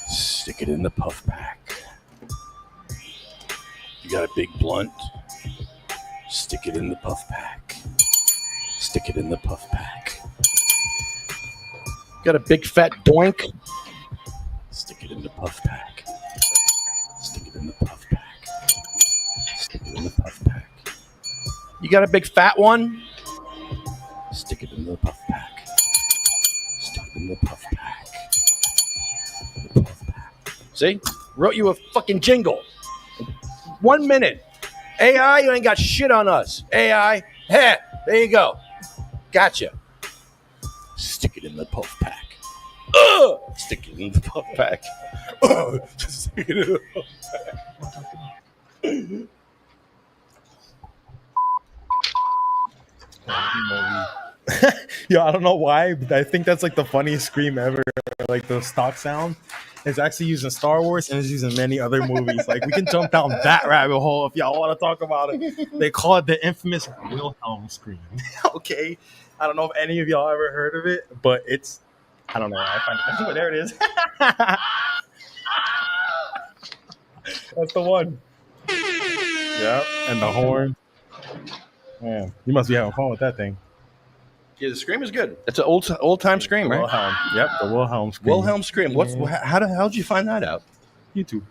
Stick it in the puffpack. You got a big blunt? Stick it in the puffpack. Stick it in the puffpack. Got a big fat doink? Stick it in the puffpack. Stick it in the puffpack. Stick it in the puffpack. You got a big fat one? Stick it in the puffpack. Stick it in the puffpack. The puffpack. See? Wrote you a fucking jingle. 1 minute. AI, you ain't got shit on us. AI, heh, there you go. Gotcha. Stick it in the puff pack. Stick it in the puff pack. Stick it in the puff pack. Yo, I don't know why, but I think that's like the funniest scream ever. Like the stock sound is actually used in Star Wars and is used in many other movies. Like we can jump down that rabbit hole if y'all want to talk about it. They call it the infamous Wilhelm scream. Okay, I don't know if any of y'all ever heard of it, but it's I don't know. I find it. There it is. That's the one. Yeah, and the horn. Man, you must be having fun with that thing. Yeah, the scream is good. It's an old time scream, right? Wilhelm. Yep, the Wilhelm scream. Wilhelm scream. What's how'd you find that out? YouTube.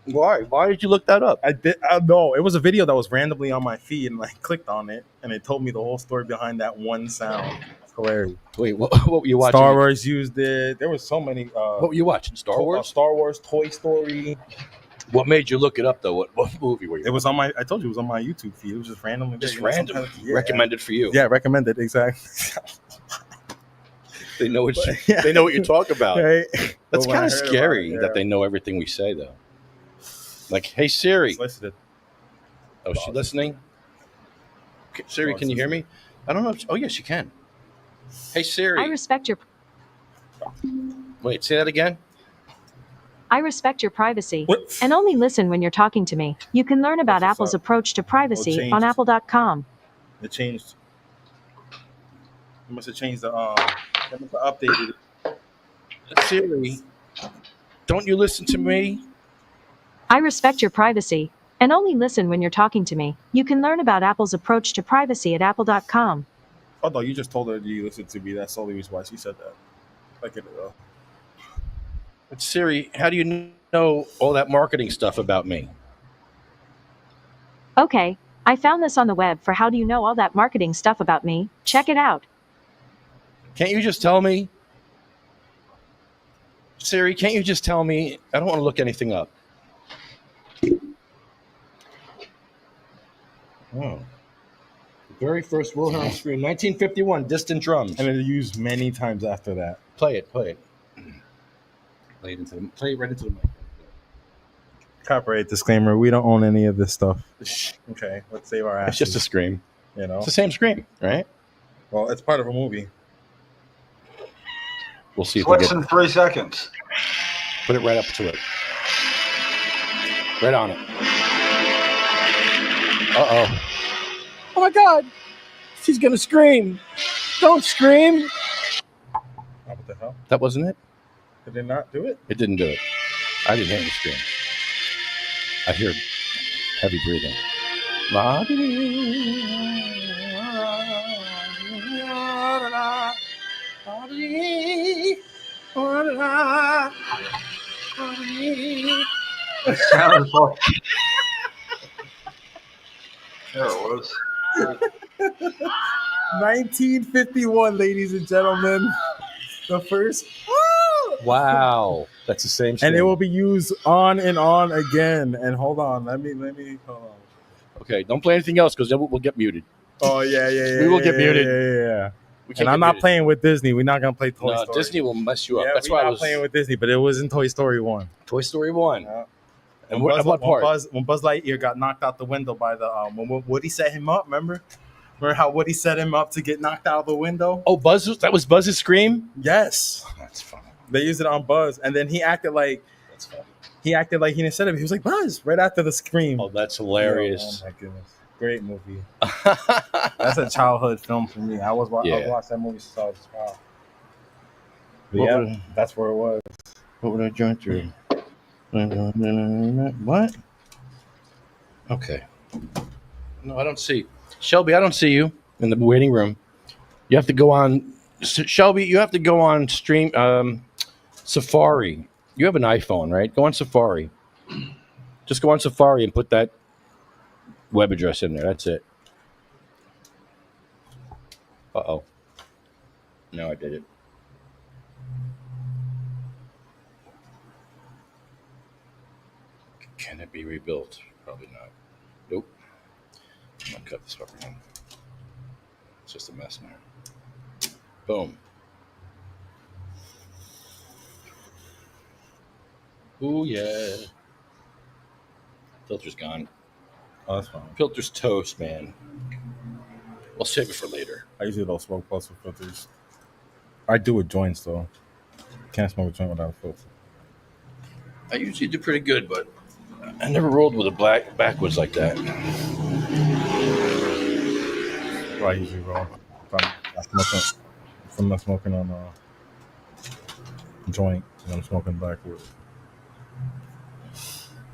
Why? Why did you look that up? I did. No, it was a video that was randomly on my feed, and I clicked on it, and it told me the whole story behind that one sound. It's hilarious. Wait, what were you watching? Star Wars used it. There was so many. What were you watching? Star Wars. Star Wars, Toy Story. What made you look it up though? What movie were you? It was on my. I told you it was on my YouTube feed. It was just randomly. Just random. Recommended for you. Yeah, recommended exactly. They know what they know what you talk about. Right? That's Well, kind of I heard scary about it, that they know everything we say though. Like, hey Siri. Listened. Oh, she listening? Okay, Siri, can you hear me? I don't know. Oh, yes, you can. Hey Siri. I respect your Wait, say that again. I respect your privacy What? and only listen when you're talking to me. You can learn about That's what's Apple's up. approach to privacy changed. on apple.com. It changed. You must have changed the. They must have updated it. Siri, don't you listen to me? I respect your privacy and only listen when you're talking to me. You can learn about Apple's approach to privacy at apple.com. Oh no, you just told her you listened to me. That's the only reason why she said that. I get it though. But Siri, how do you know all that marketing stuff about me? Okay, I found this on the web for how do you know all that marketing stuff about me? Check it out. Can't you just tell me? Siri, can't you just tell me? I don't want to look anything up. Oh. The very first Wilhelm scream, 1951, Distant Drums. And it used many times after that. Play it. Play it right into the mic. Copyright disclaimer: we don't own any of this stuff. Okay, let's save our asses. It's just a scream. You know, It's the same scream, right? well, it's part of a movie. We'll see if we Less get than 3 seconds. put it right up to it. Right on it. Uh-oh. Oh my God. She's gonna scream. Don't scream. Oh, what the hell? That wasn't it? Did they not do it? It didn't do it. I didn't hear the scream. I hear heavy breathing. It sounds like. There it was. 1951, ladies and gentlemen. The first. Wow. That's the same scream. And it will be used on and on again. And hold on, let me hold on. Okay, don't play anything else because then we'll get muted. Oh yeah. We will get muted. Yeah. We can't And I'm get not muted. playing with Disney. We're not gonna play Toy No, Story. Disney will mess you up. Yeah, That's we're why I not was playing with Disney, but it was in Toy Story 1. Toy Story 1. Yeah. And what part? When Buzz Lightyear got knocked out the window by the when Woody set him up, remember how Woody set him up to get knocked out of the window? Oh, that was Buzz's scream? Yes. That's funny. They used it on Buzz, and then he acted like he didn't set it. He was like Buzz right after the scream. Oh, that's hilarious. Oh my goodness, great movie. That's a childhood film for me. I was watching that movie since I was a child. But that's where it was. What would I join through? What? Okay. No, I don't see. Shelby, I don't see you in the waiting room. You have to go on. Shelby, you have to go on Safari. You have an iPhone, right? Go on Safari. Just go on Safari and put that web address in there. That's it. Uh-oh. No, I did it. Can it be rebuilt? Probably not. Nope. I'm gonna cut this fucker in. It's just a mess now. Boom. Ooh, yeah. Filter's gone. Oh, that's fine. Filter's toast, man. We'll save it for later. I usually don't smoke plus with filters. I do with joints though. Can't smoke a joint without a filter. I usually do pretty good, but I never rolled with a black backwards like that. Well, I usually roll. If I'm not smoking on a joint, and I'm smoking backwards.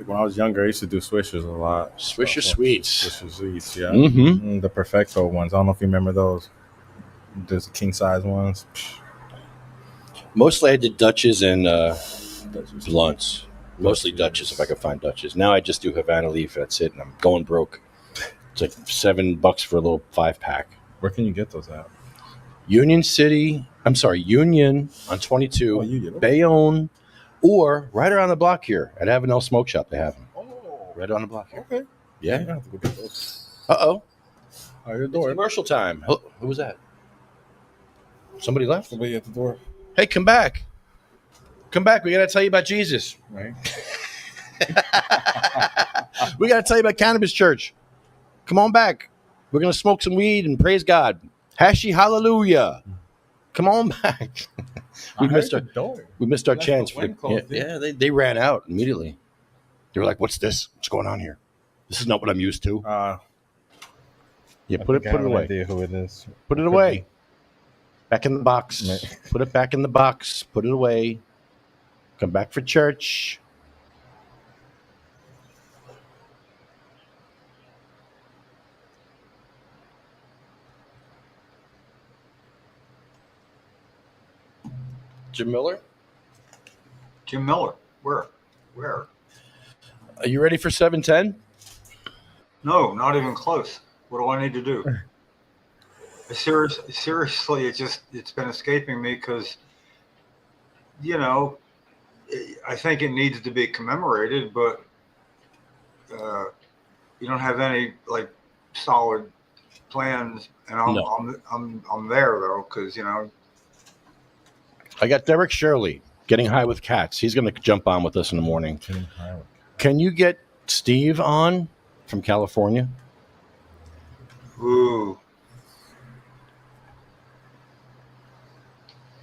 When I was younger, I used to do swishers a lot. Swisher Sweets. Swisher Sweets, yeah. Mm-hmm. The Perfecto ones. I don't know if you remember those. There's the king size ones. Mostly I did Dutches and blunts. Mostly Dutches if I could find Dutches. Now I just do Havana Leaf. That's it, and I'm going broke. It's like $7 for a little 5-pack. Where can you get those at? Union on 22, Bayonne, or right around the block here at Avenel Smoke Shop. They have them. Oh, right on the block here. Okay. Yeah. I have to go get those. Uh-oh. Your door. Commercial time. Who was that? Somebody left? Somebody at the door. Hey, come back. Come back. We got to tell you about Jesus. Right. We got to tell you about Cannabis Church. Come on back. We're going to smoke some weed and praise God. Hashi hallelujah. Come on back. We missed our chance. They ran out immediately. They were like, what's this? What's going on here? This is not what I'm used to. Put it away. Idea who it is. Put it away. Back in the box. Put it back in the box. Put it away. Come back for church. Jim Miller? Jim Miller. Where? Are you ready for 710? No, not even close. What do I need to do? Seriously, it's been escaping me because, I think it needs to be commemorated, but you don't have any like solid plans, and I'm there though because I got Derek Shirley, Getting High with Cats. He's going to jump on with us in the morning. Can you get Steve on from California? Ooh.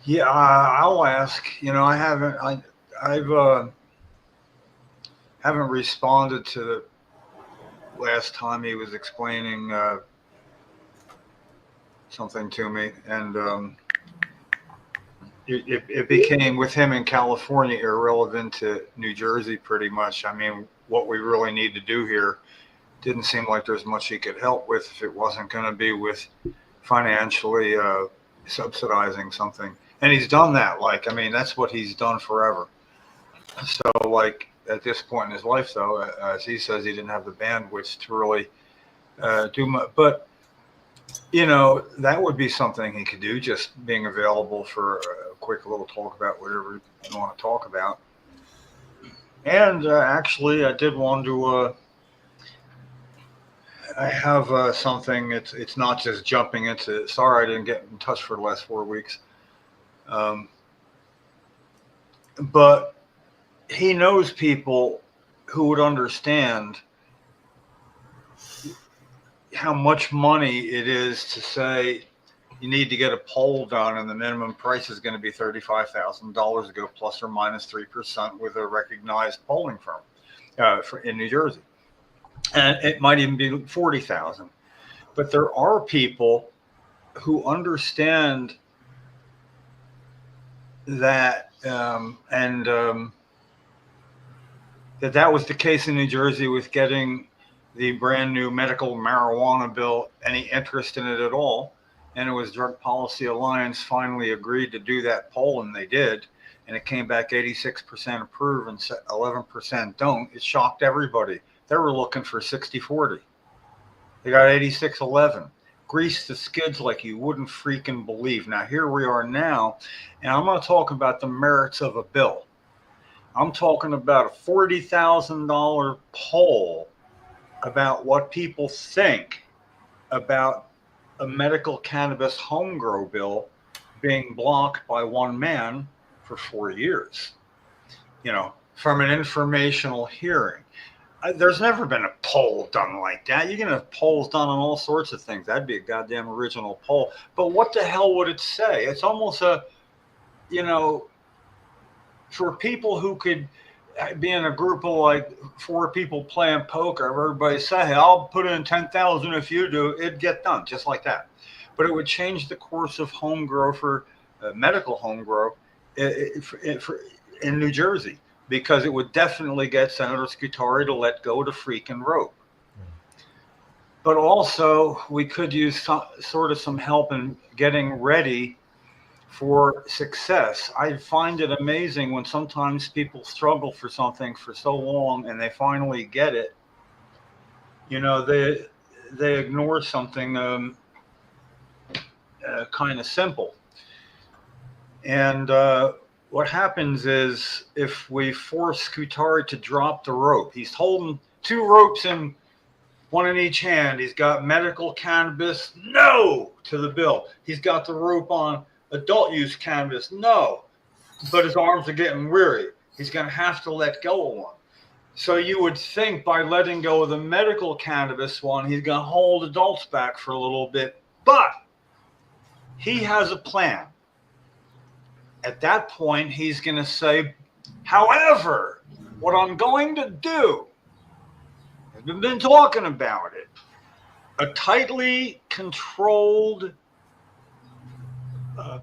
Yeah, I'll ask. I haven't responded to the last time he was explaining something to me, and it became with him in California irrelevant to New Jersey pretty much. I mean, what we really need to do here didn't seem like there's much he could help with if it wasn't going to be with financially subsidizing something. And he's done that. That's what he's done forever. So, at this point in his life, though, as he says, he didn't have the bandwidth to really do much. But, that would be something he could do, just being available for a quick little talk about whatever you want to talk about. And actually, I did want to. I have something. It's not just jumping into. Sorry, I didn't get in touch for the last 4 weeks. But he knows people who would understand how much money it is to say you need to get a poll done and the minimum price is going to be $35,000 to go plus or minus 3% with a recognized polling firm in New Jersey. And it might even be 40,000. But there are people who understand that that was the case in New Jersey with getting the brand new medical marijuana bill any interest in it at all. And it was Drug Policy Alliance finally agreed to do that poll, and they did. And it came back 86% approve and 11% don't. It shocked everybody. They were looking for 60-40. They got 86-11. Greased the skids like you wouldn't freaking believe. Now, here we are now, and I'm going to talk about the merits of a bill. I'm talking about a $40,000 poll about what people think about a medical cannabis home grow bill being blocked by one man for 4 years, from an informational hearing. There's never been a poll done like that. You can have polls done on all sorts of things. That'd be a goddamn original poll. But what the hell would it say? It's almost for people who could be in a group of like 4 people playing poker, everybody say, hey, I'll put in 10,000 if you do, it'd get done just like that. But it would change the course of home grow for medical home grow in New Jersey, because it would definitely get Senator Scutari to let go of the freaking rope. But also, we could use some help in getting ready for success. I find it amazing when sometimes people struggle for something for so long and they finally get it. They ignore something kind of simple. And what happens is, if we force Scutari to drop the rope, he's holding 2 ropes in one in each hand. He's got medical cannabis, no, to the bill. He's got the rope on adult use cannabis, no, but his arms are getting weary. He's going to have to let go of one. So you would think by letting go of the medical cannabis one, he's going to hold adults back for a little bit, but he has a plan. At that point, he's going to say, however, what I'm going to do, I've been talking about it, a tightly controlled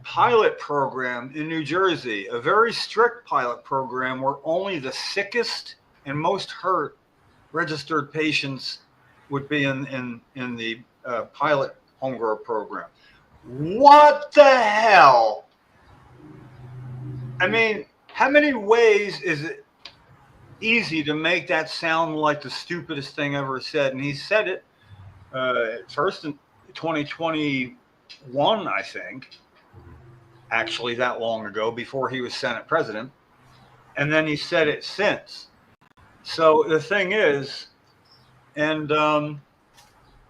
pilot program in New Jersey, a very strict pilot program where only the sickest and most hurt registered patients would be in the pilot home grow program. What the hell? I mean, how many ways is it easy to make that sound like the stupidest thing ever said? And he said it first in 2021, I think, actually that long ago, before he was Senate president. And then he said it since. So the thing is, and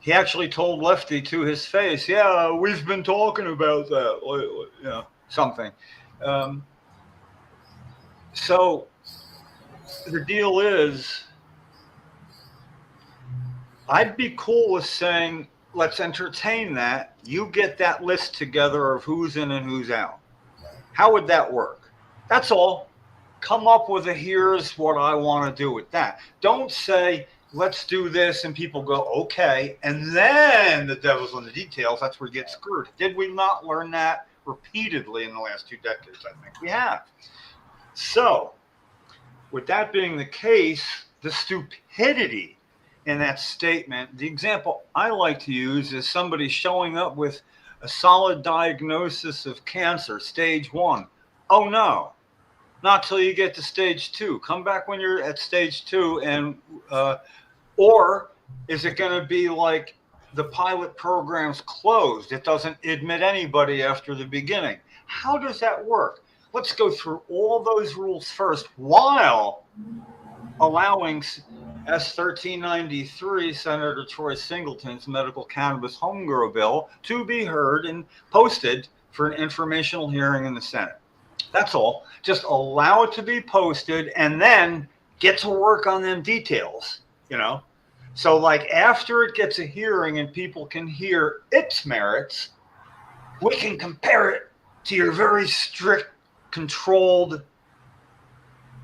he actually told Lefty to his face, yeah, we've been talking about that, something. So the deal is, I'd be cool with saying, let's entertain that. You get that list together of who's in and who's out. How would that work? That's all. Come up with here's what I want to do with that. Don't say, let's do this, and people go, okay, and then the devil's in the details. That's where you get screwed. Did we not learn that repeatedly in the last 2 decades? I think we have. So, with that being the case, the stupidity in that statement, the example I like to use is somebody showing up with a solid diagnosis of cancer, stage 1. Oh no, not till you get to stage 2. Come back when you're at stage 2, and or is it going to be like the pilot program's closed? It doesn't admit anybody after the beginning. How does that work? Let's go through all those rules first, while allowing S1393, Senator Troy Singleton's medical cannabis home grow bill, to be heard and posted for an informational hearing in the Senate. That's all. Just allow it to be posted and then get to work on them details, So like after it gets a hearing and people can hear its merits, we can compare it to your very strict, controlled,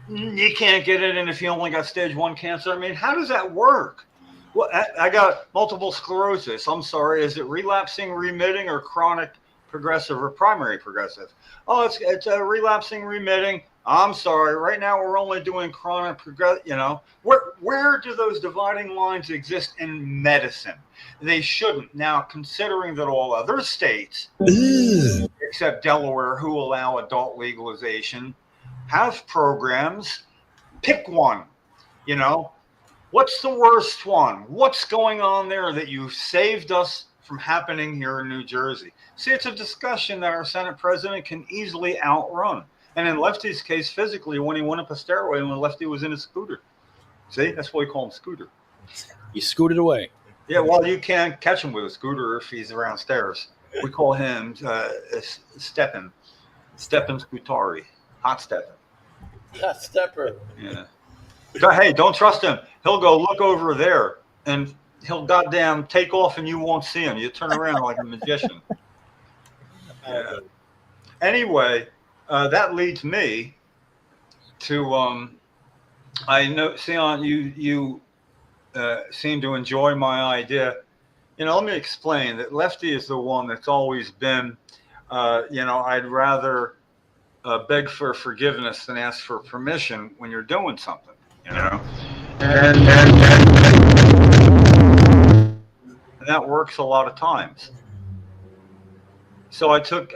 you can't get it in if you only got stage 1 cancer. I mean, how does that work? Well, I got multiple sclerosis. I'm sorry, is it relapsing, remitting, or chronic progressive or primary progressive? Oh, it's a relapsing, remitting. I'm sorry, right now we're only doing chronic progressive. Where do those dividing lines exist in medicine? They shouldn't. Now, considering that all other states, except Delaware, who allow adult legalization, have programs, pick one. What's the worst one? What's going on there that you've saved us from happening here in New Jersey? See, it's a discussion that our Senate president can easily outrun. And in Lefty's case, physically, when he went up a stairway when Lefty was in a scooter. See, that's why we call him Scooter. He scooted away. Yeah, well, you can't catch him with a scooter if he's around stairs. We call him Steppen Scutari, Hot Steppen. Hot Stepper. Yeah. Hey, don't trust him. He'll go look over there, and he'll goddamn take off, and you won't see him. You turn around like a magician. Anyway, that leads me to I know, Sion, you seem to enjoy my idea. Let me explain that Lefty is the one that's always been, I'd rather beg for forgiveness than ask for permission when you're doing something, and that works a lot of times. So I took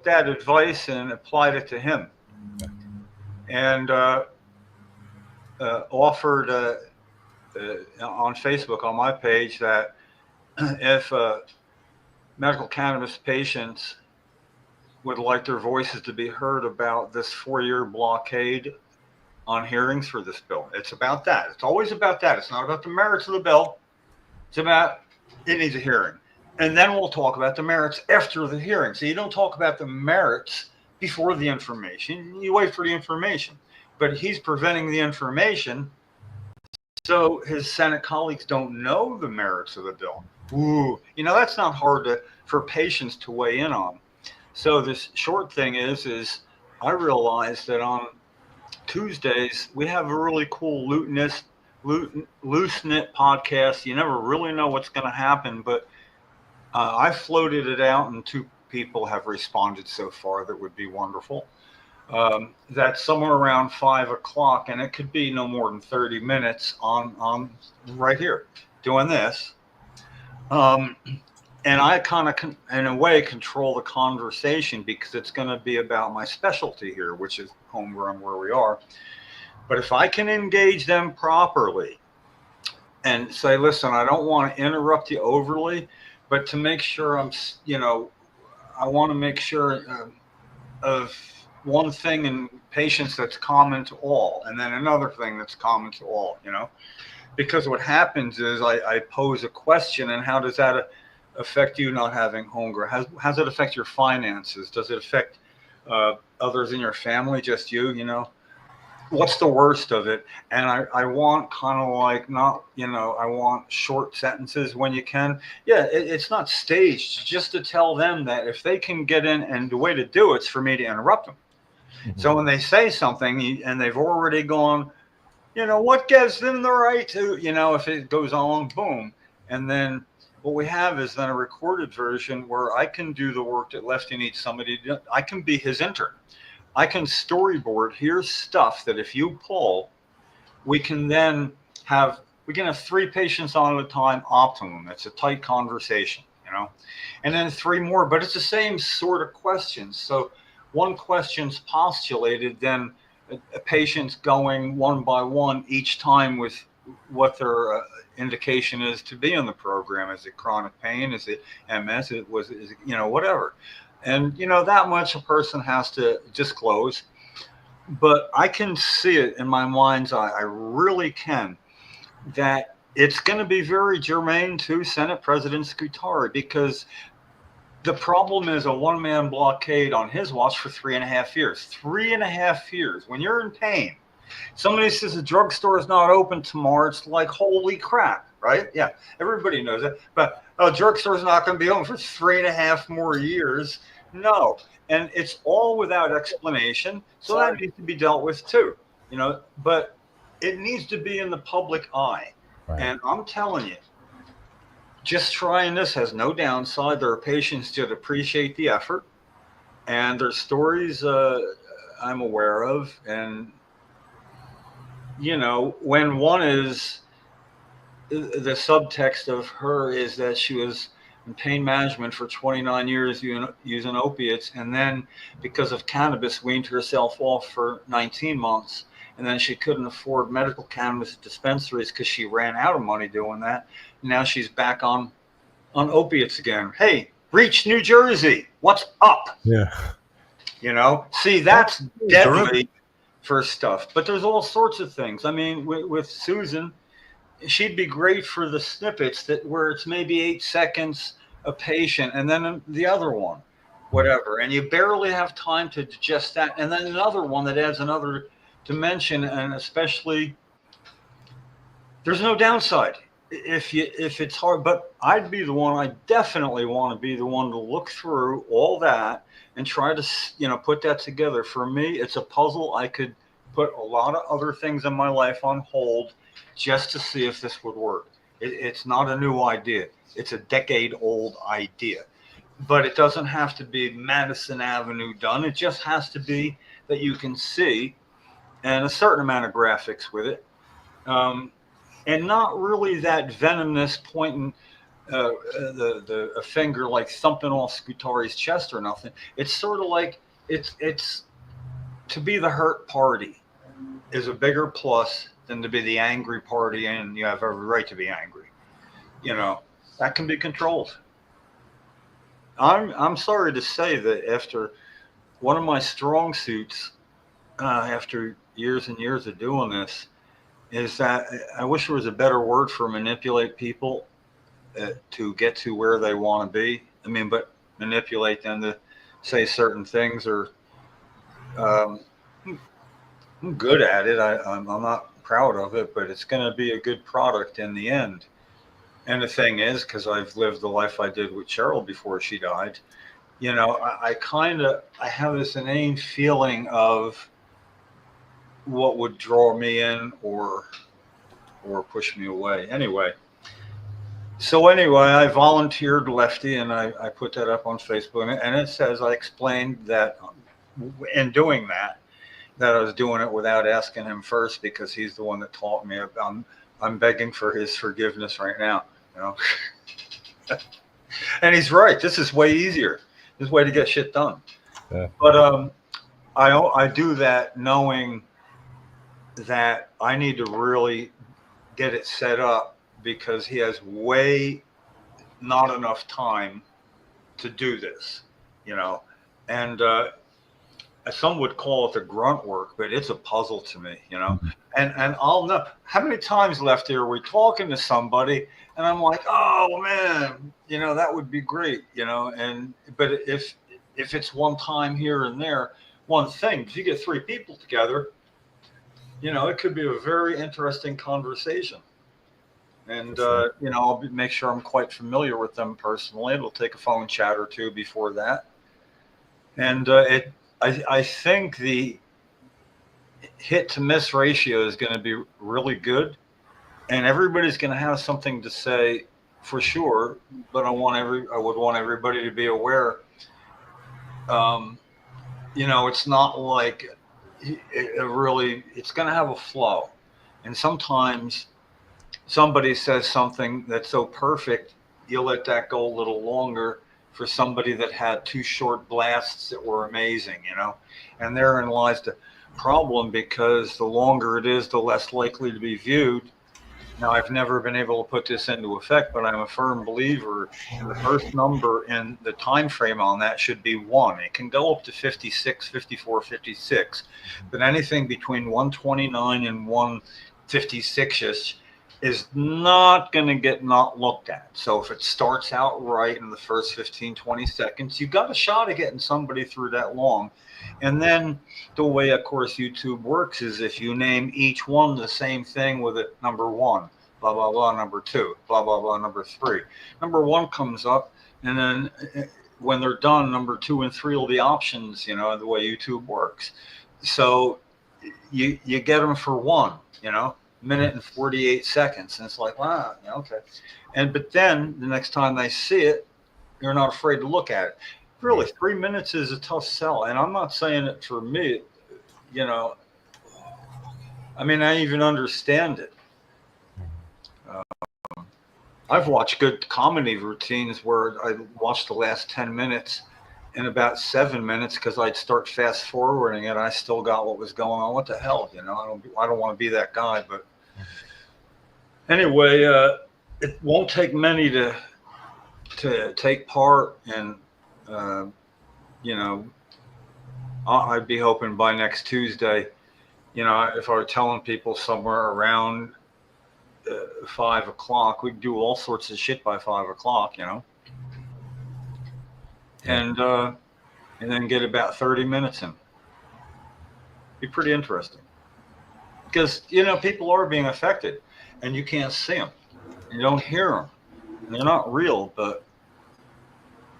that advice and applied it to him, and offered on Facebook on my page that if medical cannabis patients would like their voices to be heard about this 4-year blockade on hearings for this bill. It's about that. It's always about that. It's not about the merits of the bill. It's about it needs a hearing. And then we'll talk about the merits after the hearing. So you don't talk about the merits before the information. You wait for the information. But he's preventing the information so his Senate colleagues don't know the merits of the bill. Ooh, that's not hard for patients to weigh in on. So this short thing is I realized that on Tuesdays we have a really cool Loose Knit podcast. You never really know what's going to happen, but I floated it out, and 2 people have responded so far that would be wonderful. That's somewhere around 5 o'clock, and it could be no more than 30 minutes on right here doing this. And I kind of, in a way, control the conversation because it's going to be about my specialty here, which is homegrown where we are. But if I can engage them properly and say, listen, I don't want to interrupt you overly, but to make sure I want to make sure of one thing in patients that's common to all, and then another thing that's common to all, because what happens is I pose a question, and how does that affect you not having homegrown? How does it affect your finances? Does it affect others in your family, just you, What's the worst of it? And I want kind of like not, I want short sentences when you can. Yeah, it's not staged, just to tell them that if they can get in, and the way to do it's for me to interrupt them. Mm-hmm. So when they say something and they've already gone, what gives them the right to, if it goes on, boom. And then what we have is then a recorded version where I can do the work that Lefty needs somebody to do. I can be his intern. I can storyboard. Here's stuff that if you pull, we can have 3 patients on at a time, optimum. It's a tight conversation, and then 3 more, but it's the same sort of questions. So one question's postulated, then a patient's going one by one each time with what their indication is to be in the program. Is it chronic pain? Is it MS? Is it whatever. And, that much a person has to disclose. But I can see it in my mind's eye. I really can. That it's going to be very germane to Senate President Scutari, because the problem is a one-man blockade on his watch for 3.5 years. 3.5 years. When you're in pain, somebody says the drugstore is not open tomorrow, it's like, holy crap, right? Yeah, everybody knows it. But drugstore is not going to be open for 3.5 more years. No. And it's all without explanation. So that needs to be dealt with too, but it needs to be in the public eye. Right. And I'm telling you, just trying this has no downside. There are patients that appreciate the effort, and there's stories I'm aware of. And, when one is, the subtext of her is that she was in pain management for 29 years using opiates, and then because of cannabis weaned herself off for 19 months, and then she couldn't afford medical cannabis dispensaries because she ran out of money doing that. Now she's back on opiates again. Hey, Reach, New Jersey, what's up? Yeah. See, that's deadly for stuff. But there's all sorts of things. I mean, with Susan, she'd be great for the snippets where it's maybe 8 seconds a patient, and then the other one, whatever. And you barely have time to digest that. And then another one that adds another dimension, and especially there's no downside if it's hard. But I'd be the one. I definitely want to be the one to look through all that and try to, put that together. For me, it's a puzzle. I could put a lot of other things in my life on hold just to see if this would work. It's not a new idea. It's a decade-old idea. But it doesn't have to be Madison Avenue done. It just has to be that you can see, and a certain amount of graphics with it, and not really that venomous pointing a finger like thumping off Scutari's chest or nothing. It's sort of like it's to be the hurt party is a bigger plus than to be the angry party, and you have every right to be angry. That can be controlled. I'm sorry to say that after one of my strong suits, after years and years of doing this, is that I wish there was a better word for manipulate people to get to where they want to be. But manipulate them to say certain things, or I'm good at it. I'm not proud of it, but it's going to be a good product in the end. And the thing is, because I've lived the life I did with Cheryl before she died, I have this inane feeling of what would draw me in or push me away. Anyway, I volunteered Lefty, and I put that up on Facebook, and it says I explained that in doing that I was doing it without asking him first, because he's the one that taught me. I'm begging for his forgiveness right now. And he's right. This is way easier. This is way to get shit done. Yeah. But I do that knowing that I need to really get it set up, because he has way not enough time to do this, and some would call it the grunt work, but it's a puzzle to me, and I'll know how many times, Lefty, are we talking to somebody and I'm like, oh man, that would be great, but if it's one time here and there, one thing, if you get three people together, it could be a very interesting conversation. And, I'll make sure I'm quite familiar with them personally. It'll take a phone chat or two before that. And I think the hit to miss ratio is going to be really good. And everybody's going to have something to say for sure. But I would want everybody to be aware. It's not like it's going to have a flow. And sometimes somebody says something that's so perfect, you let that go a little longer for somebody that had two short blasts that were amazing, and therein lies the problem, because the longer it is, the less likely to be viewed. Now, I've never been able to put this into effect, but I'm a firm believer in the first number in the time frame on that should be 1. It can go up to 56, 54, 56, but anything between 129 and 156-ish is not going to get not looked at. So if it starts out right in the first 15, 20 seconds, you've got a shot at getting somebody through that long. And then the way, of course, YouTube works is if you name each one the same thing with it, number 1, blah, blah, blah, number 2, blah, blah, blah, number 3. Number 1 comes up, and then when they're done, number 2 and 3 will be options, the way YouTube works. So you get them for 1, minute and 48 seconds. And it's like, wow, okay. But then the next time they see it, you're not afraid to look at it. Really, 3 minutes is a tough sell. And I'm not saying it for me, I even understand it. I've watched good comedy routines where I watched the last 10 minutes in about 7 minutes, because I'd start fast forwarding it. I still got what was going on. What the hell, I don't want to be that guy. But anyway, it won't take many to take part, and I'd be hoping by next Tuesday, if I were telling people somewhere around 5 o'clock, we could do all sorts of shit by 5 o'clock, and then get about 30 minutes in. Be pretty interesting. because you know people are being affected, and you can't see them, you don't hear them, they're not real, but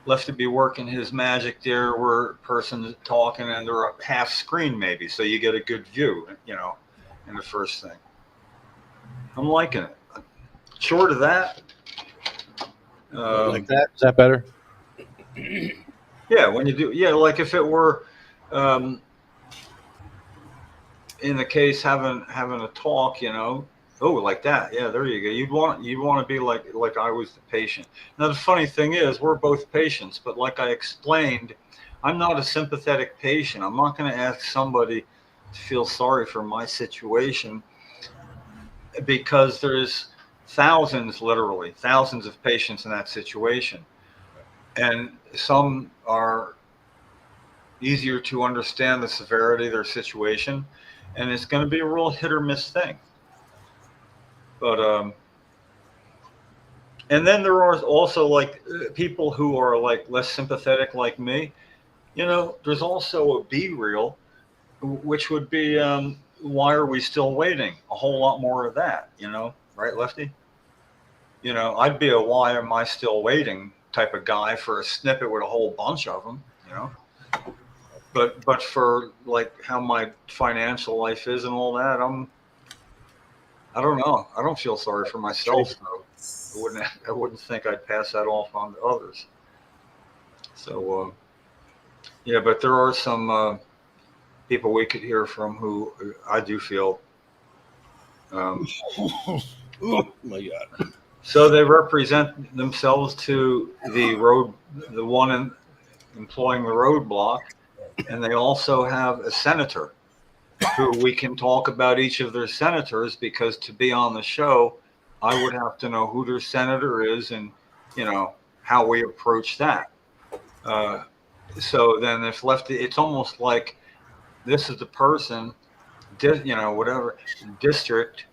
left to be working his magic there, where a person's talking and they're a half screen maybe, so you get a good view, you know, in the first thing. I'm liking it. Short of that, like that. Is that better? yeah, when you do, yeah, like if it were in the case having a talk, you know, oh, like that, yeah, there you go. You'd want to be like I was the patient. Now the funny thing is, we're both patients, but like I explained, I'm not a sympathetic patient. I'm not going to ask somebody to feel sorry for my situation, because there's literally thousands of patients in that situation, and some are easier to understand the severity of their situation, and it's going to be a real hit or miss thing. But and then there are also like people who are like less sympathetic like me. You know, there's also a be real, which would be why are we still waiting? A whole lot more of that, you know, right, Lefty? You know, I'd be a why am I still waiting type of guy for a snippet with a whole bunch of them, you know. But for like how my financial life is and all that, I don't know. I don't feel sorry for myself. So I wouldn't think I'd pass that off on to others. So yeah, but there are some people we could hear from who I do feel. Oh my God. So they represent themselves to the one employing the roadblock, and they also have a senator who we can talk about each of their senators, because to be on the show, I would have to know who their senator is and, you know, how we approach that. So then if left, it's almost like this is the person, you know, whatever district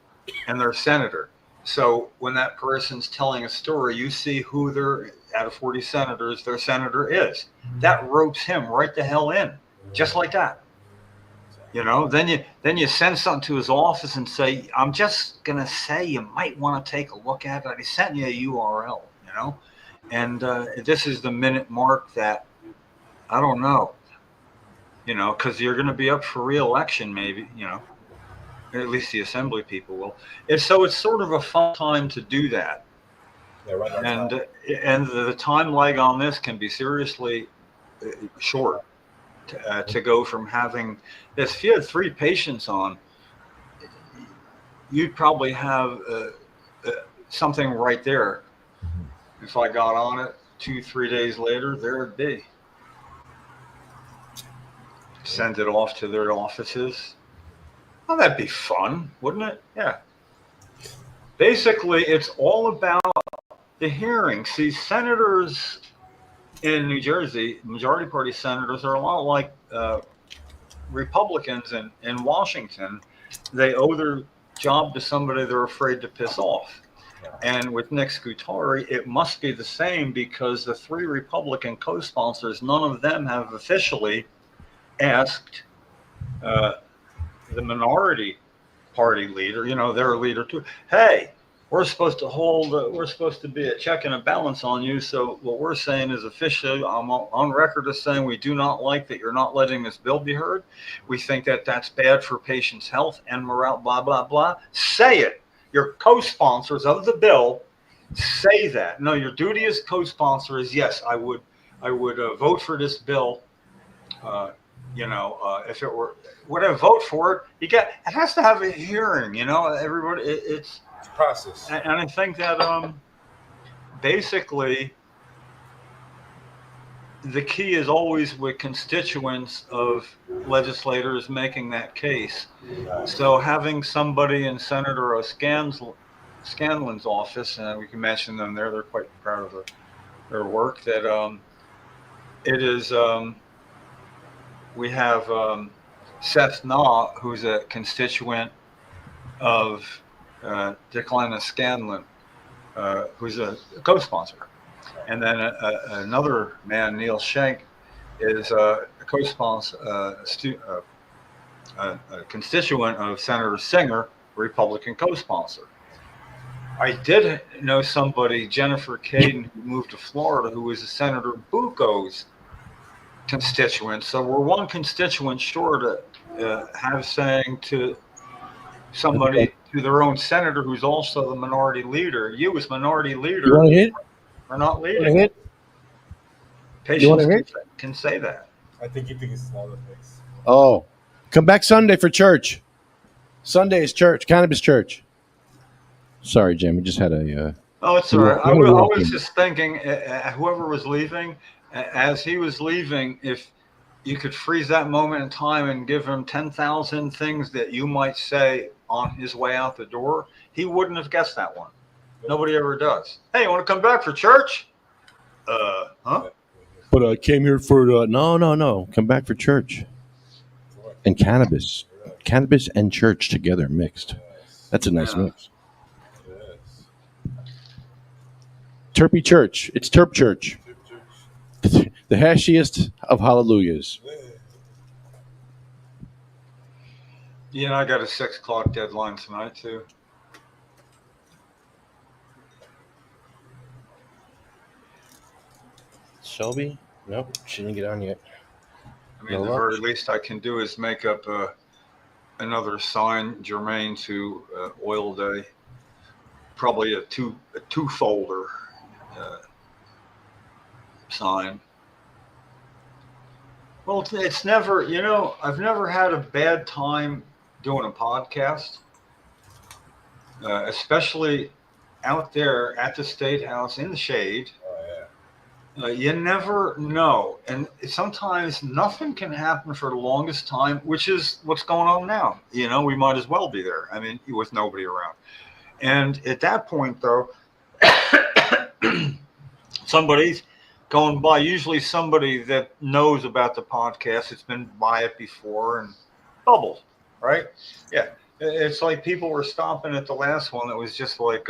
and their senator. So when that person's telling a story, you see who their, out of 40 senators, their senator is. That ropes him right the hell in, just like that. You know, then you send something to his office and say, I'm just going to say you might want to take a look at it. I sent you a URL, you know, and this is the minute mark that, I don't know, you know, because you're going to be up for re-election maybe, you know. At least the assembly people will. And so it's sort of a fun time to do that. Yeah, right on time. And the time lag on this can be seriously short. To go from having this, if you had 3 patients on, you'd probably have something right there. If I got on it 2-3 days later, there it'd be. Send it off to their offices. Oh, that'd be fun, wouldn't it? Yeah. Basically, it's all about the hearing. See, senators in New Jersey, majority party senators, are a lot like Republicans in Washington. They owe their job to somebody they're afraid to piss off. And with Nick Scutari, it must be the same, because the 3 Republican co-sponsors, none of them have officially asked the minority party leader, you know, their leader too, hey, we're supposed to be a check and a balance on you. So what we're saying is officially, I'm on record as saying we do not like that you're not letting this bill be heard. We think that that's bad for patients' health and morale, blah, blah, blah. Say it. Your co-sponsors of the bill say that. No, your duty as co-sponsor is, yes, I would vote for this bill. You know, if it were, would I vote for it? It has to have a hearing, you know, everybody, it's process. And I think that basically the key is always with constituents of legislators making that case. So having somebody in Senator O'Scanlan's office, and we can mention them there, they're quite proud of their work, that it is, we have Seth Naw, who's a constituent of Declan O'Scanlan, who's a co-sponsor. And then another man, Neil Schenck, is a co-sponsor, a constituent of Senator Singer, Republican co-sponsor. I did know somebody, Jennifer Caden, who moved to Florida, who was a Senator Bucco's constituent. So we're one constituent short of have saying to somebody, to their own senator, who's also the minority leader. You, as minority leader, You want to hit? are not You want to leading. hit? Patients hit? can say that. I think you think it's smaller place. Oh, come back Sunday for church. Sunday is church, cannabis church. Sorry, Jim. We just had a. Oh, it's all right. I was just thinking, whoever was leaving, as he was leaving, if you could freeze that moment in time and give him 10,000 things that you might say on his way out the door, he wouldn't have guessed that one. Nobody ever does. Hey, you want to come back for church? Huh? But I came here for no. Come back for church. And cannabis and church together mixed. That's a nice mix. Terpy Church. It's Terp Church. The hashiest of hallelujahs. Yeah, I got a 6 o'clock deadline tonight too. Shelby? Nope, she didn't get on yet. I mean, the very least I can do is make up another sign germane to Oil Day. Probably a two-folder sign. Well, it's never, I've never had a bad time doing a podcast, especially out there at the State House in the shade. You never know. And sometimes nothing can happen for the longest time, which is what's going on now. We might as well be there. I mean, with nobody around. And at that point, though, somebody's going by, usually somebody that knows about the podcast, it's been by it before, and bubbles, right? Yeah. It's like people were stopping at the last one that was just like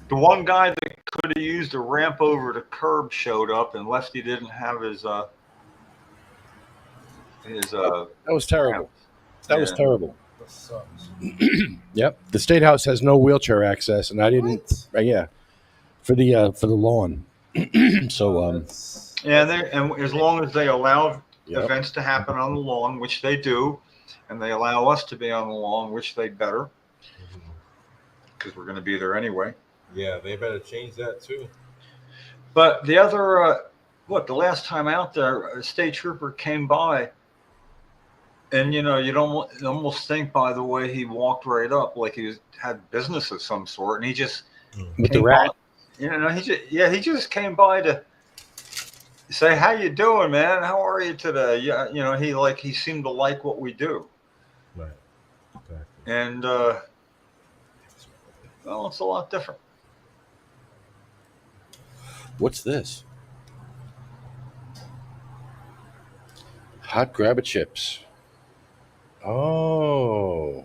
the one guy that could have used a ramp over the curb showed up, and Lefty didn't have his that was terrible. That was terrible. Yep. The State House has no wheelchair access, and I didn't. For the lawn. So and as long as they allow events to happen on the lawn, which they do, and they allow us to be on the lawn, which they better, because we're going to be there anyway. Yeah, they better change that too. But the other, the last time out there, a state trooper came by, and you'd almost think by the way he walked right up, like he had business of some sort, and he just with the rat. He just came by to say, "How you doing, man? How are you today?" Yeah, he seemed to like what we do. Right. Exactly. And it's a lot different. What's this? Hot grabber chips. Oh.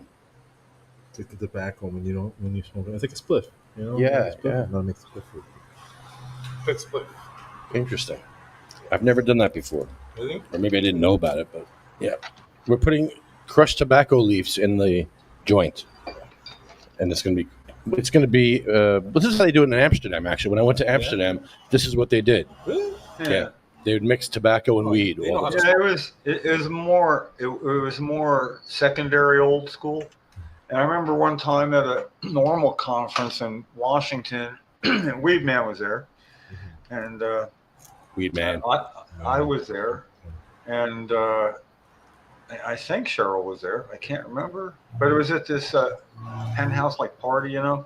It's like the tobacco when you smoke it. It's like a spliff. Yeah. No, it makes a spliff. Good spliff. Interesting. I've never done that before. Really? Or maybe I didn't know about it, but yeah. We're putting crushed tobacco leaves in the joint. And it's going to be, this is how they do it in Amsterdam, actually. When I went to Amsterdam, this is what they did. Really? Yeah. They would mix tobacco and weed. It was more secondary old school. And I remember one time at a normal conference in Washington, and Weed Man was there. And Weed Man. I was there. And I think Cheryl was there. I can't remember. But it was at this penthouse party, And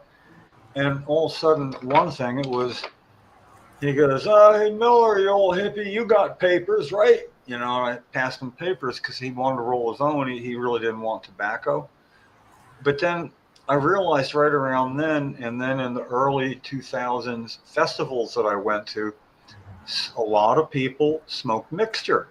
all of a sudden, one thing, he goes, "Hey, Miller, you old hippie, you got papers, right?" I passed him papers because he wanted to roll his own. He really didn't want tobacco. But then I realized right around then, and then in the early 2000s festivals that I went to, a lot of people smoked mixture,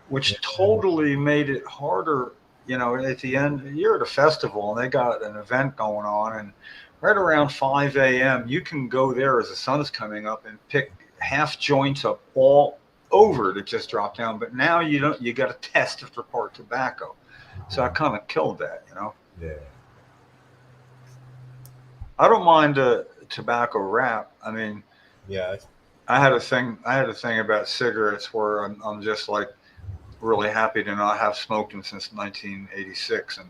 which totally made it harder. At the end, you're at a festival and they got an event going on, and right around 5 a.m., you can go there as the sun is coming up and pick half joints of all over to just drop down. But now you don't. You got to test for part tobacco. So I kind of killed that, you know. Yeah. I don't mind a tobacco wrap. I mean, Yeah. I had a thing about cigarettes where I'm just like really happy to not have smoked them since 1986, and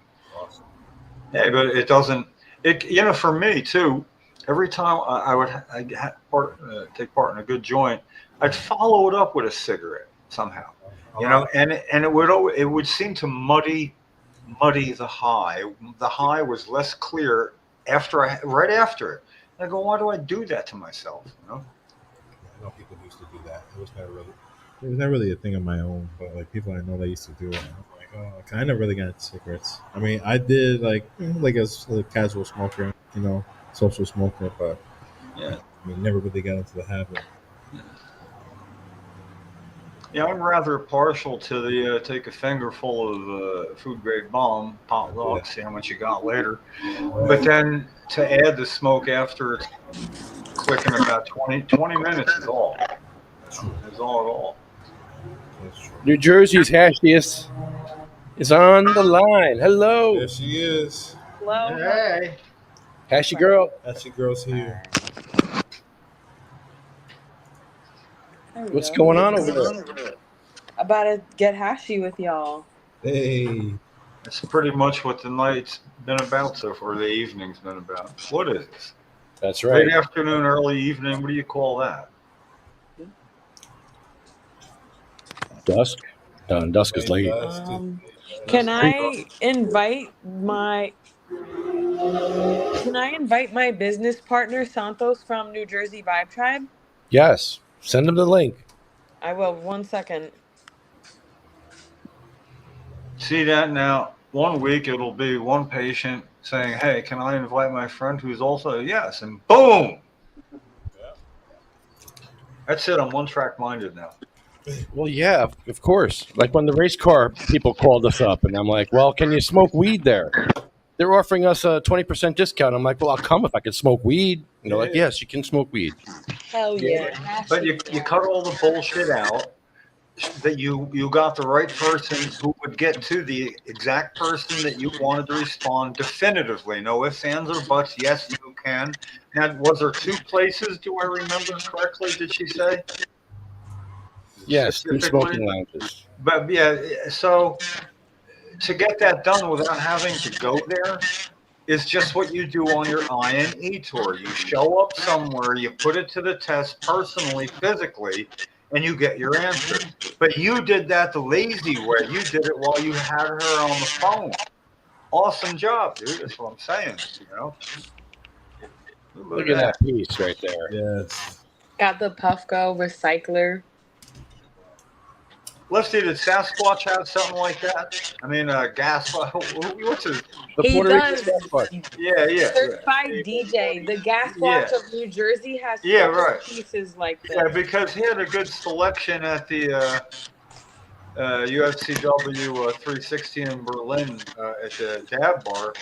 yeah, but it doesn't. It for me too. Every time I'd take part in a good joint, I'd follow it up with a cigarette somehow, you know, and it would seem to muddy the high. The high was less clear right after it. And I go, why do I do that to myself? You know. I know people used to do that. It was not really a thing of my own, but like people I know that used to do it. I'm like, oh, okay. I never really got into cigarettes. I mean, I did like as a casual smoker, you know, social smoker, but yeah, I mean, never really got into the habit. Yeah, I'm rather partial to the take a finger full of food grade bomb, pot rock, see how much you got later. But then to add the smoke after it's clicking about 20 minutes is all. Is all at all. New Jersey's hashiest is on the line. Hello. There she is. Hello. Hey. Hashy girl. Hashy girl's here. What's going on over there? About to get hashy with y'all. Hey. That's pretty much what the night's been about so far, the evening's been about. What is this? That's right. Late afternoon, early evening, what do you call that? Dusk. Dusk is late. Can I invite my business partner Santos from New Jersey Vibe Tribe? Yes. Send them the link. I will. 1 second. See that now? 1 week it'll be one patient saying, "Hey, can I invite my friend who's also yes?" And boom. That's it. I'm one-track minded now. Well, yeah, of course. Like when the race car people called us up, and I'm like, well, can you smoke weed there? They're offering us a 20% discount. I'm like, well, I'll come if I can smoke weed. And they're like, yes, you can smoke weed. Hell yeah. But you cut all the bullshit out. That you got the right person who would get to the exact person that you wanted to respond definitively. No ifs, ands, or buts. Yes, you can. Now, was there 2 places? Do I remember correctly? Did she say? Yes, 2 smoking lounges. But yeah, so to get that done without having to go there is just what you do on your INE tour. You show up somewhere, you put it to the test personally, physically, and you get your answer. But you did that the lazy way. You did it while you had her on the phone. Awesome job, dude. That's what I'm saying, you know? Look at that piece right there. Yes. Got the Puffco recycler. Lefty, did Sasquatch have something like that? I mean, gas. What's his? The He Puerto Rican does. Sasquatch. Yeah. Certified DJ. The Gas Watch of New Jersey has several pieces like this. Yeah, because he had a good selection at the UFCW 360 in Berlin at the Dab Bar,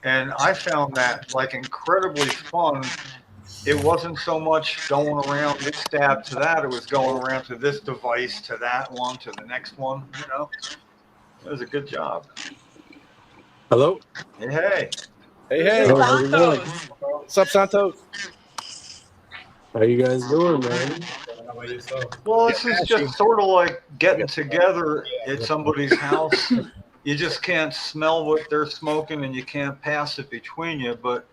and I found that like incredibly fun. It wasn't so much going around this dab to that. It was going around to this device, to that one, to the next one. You know, it was a good job. Hello. Hey. Hey. What's up, Santos? How you guys doing, man? Well, this is just sort of like getting together at somebody's house. You just can't smell what they're smoking, and you can't pass it between you, but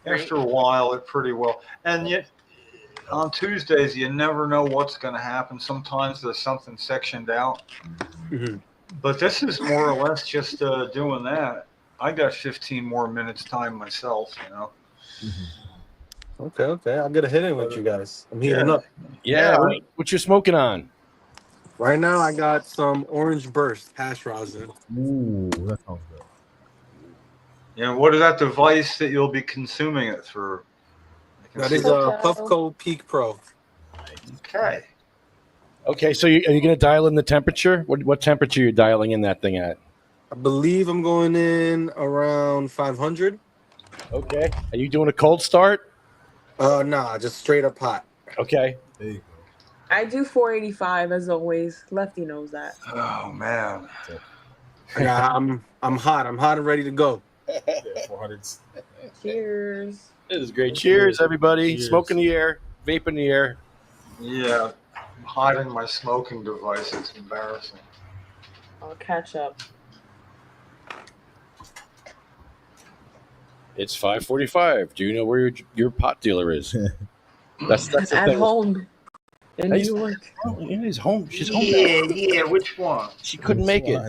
after a while, it pretty well. And yet, on Tuesdays, you never know what's going to happen. Sometimes there's something sectioned out. Mm-hmm. But this is more or less just doing that. I got 15 more minutes time myself, you know. Okay. I'll get a hit in with you guys. I'm heating up. Yeah. What you smoking on? Right now, I got some Orange Burst hash rosin. Ooh, that sounds good. Yeah, what is that device that you'll be consuming it through? That is a Puffco Peak Pro. Okay, so are you going to dial in the temperature? What temperature are you dialing in that thing at? I believe I'm going in around 500. Okay. Are you doing a cold start? Nah, just straight up hot. Okay. There you I do 485 as always. Lefty knows that. Oh man. Yeah, I'm hot. I'm hot and ready to go. 400s. Cheers. This is great. Cheers, everybody. Cheers. Smoke in the air, vape in the air. Yeah, I'm hiding my smoking device. It's embarrassing. I'll catch up. It's 5:45. Do you know where your pot dealer is? That's the At thing. home in New He's- York. Oh, yeah, he's home. She's home. Yeah. Which one? She couldn't make it.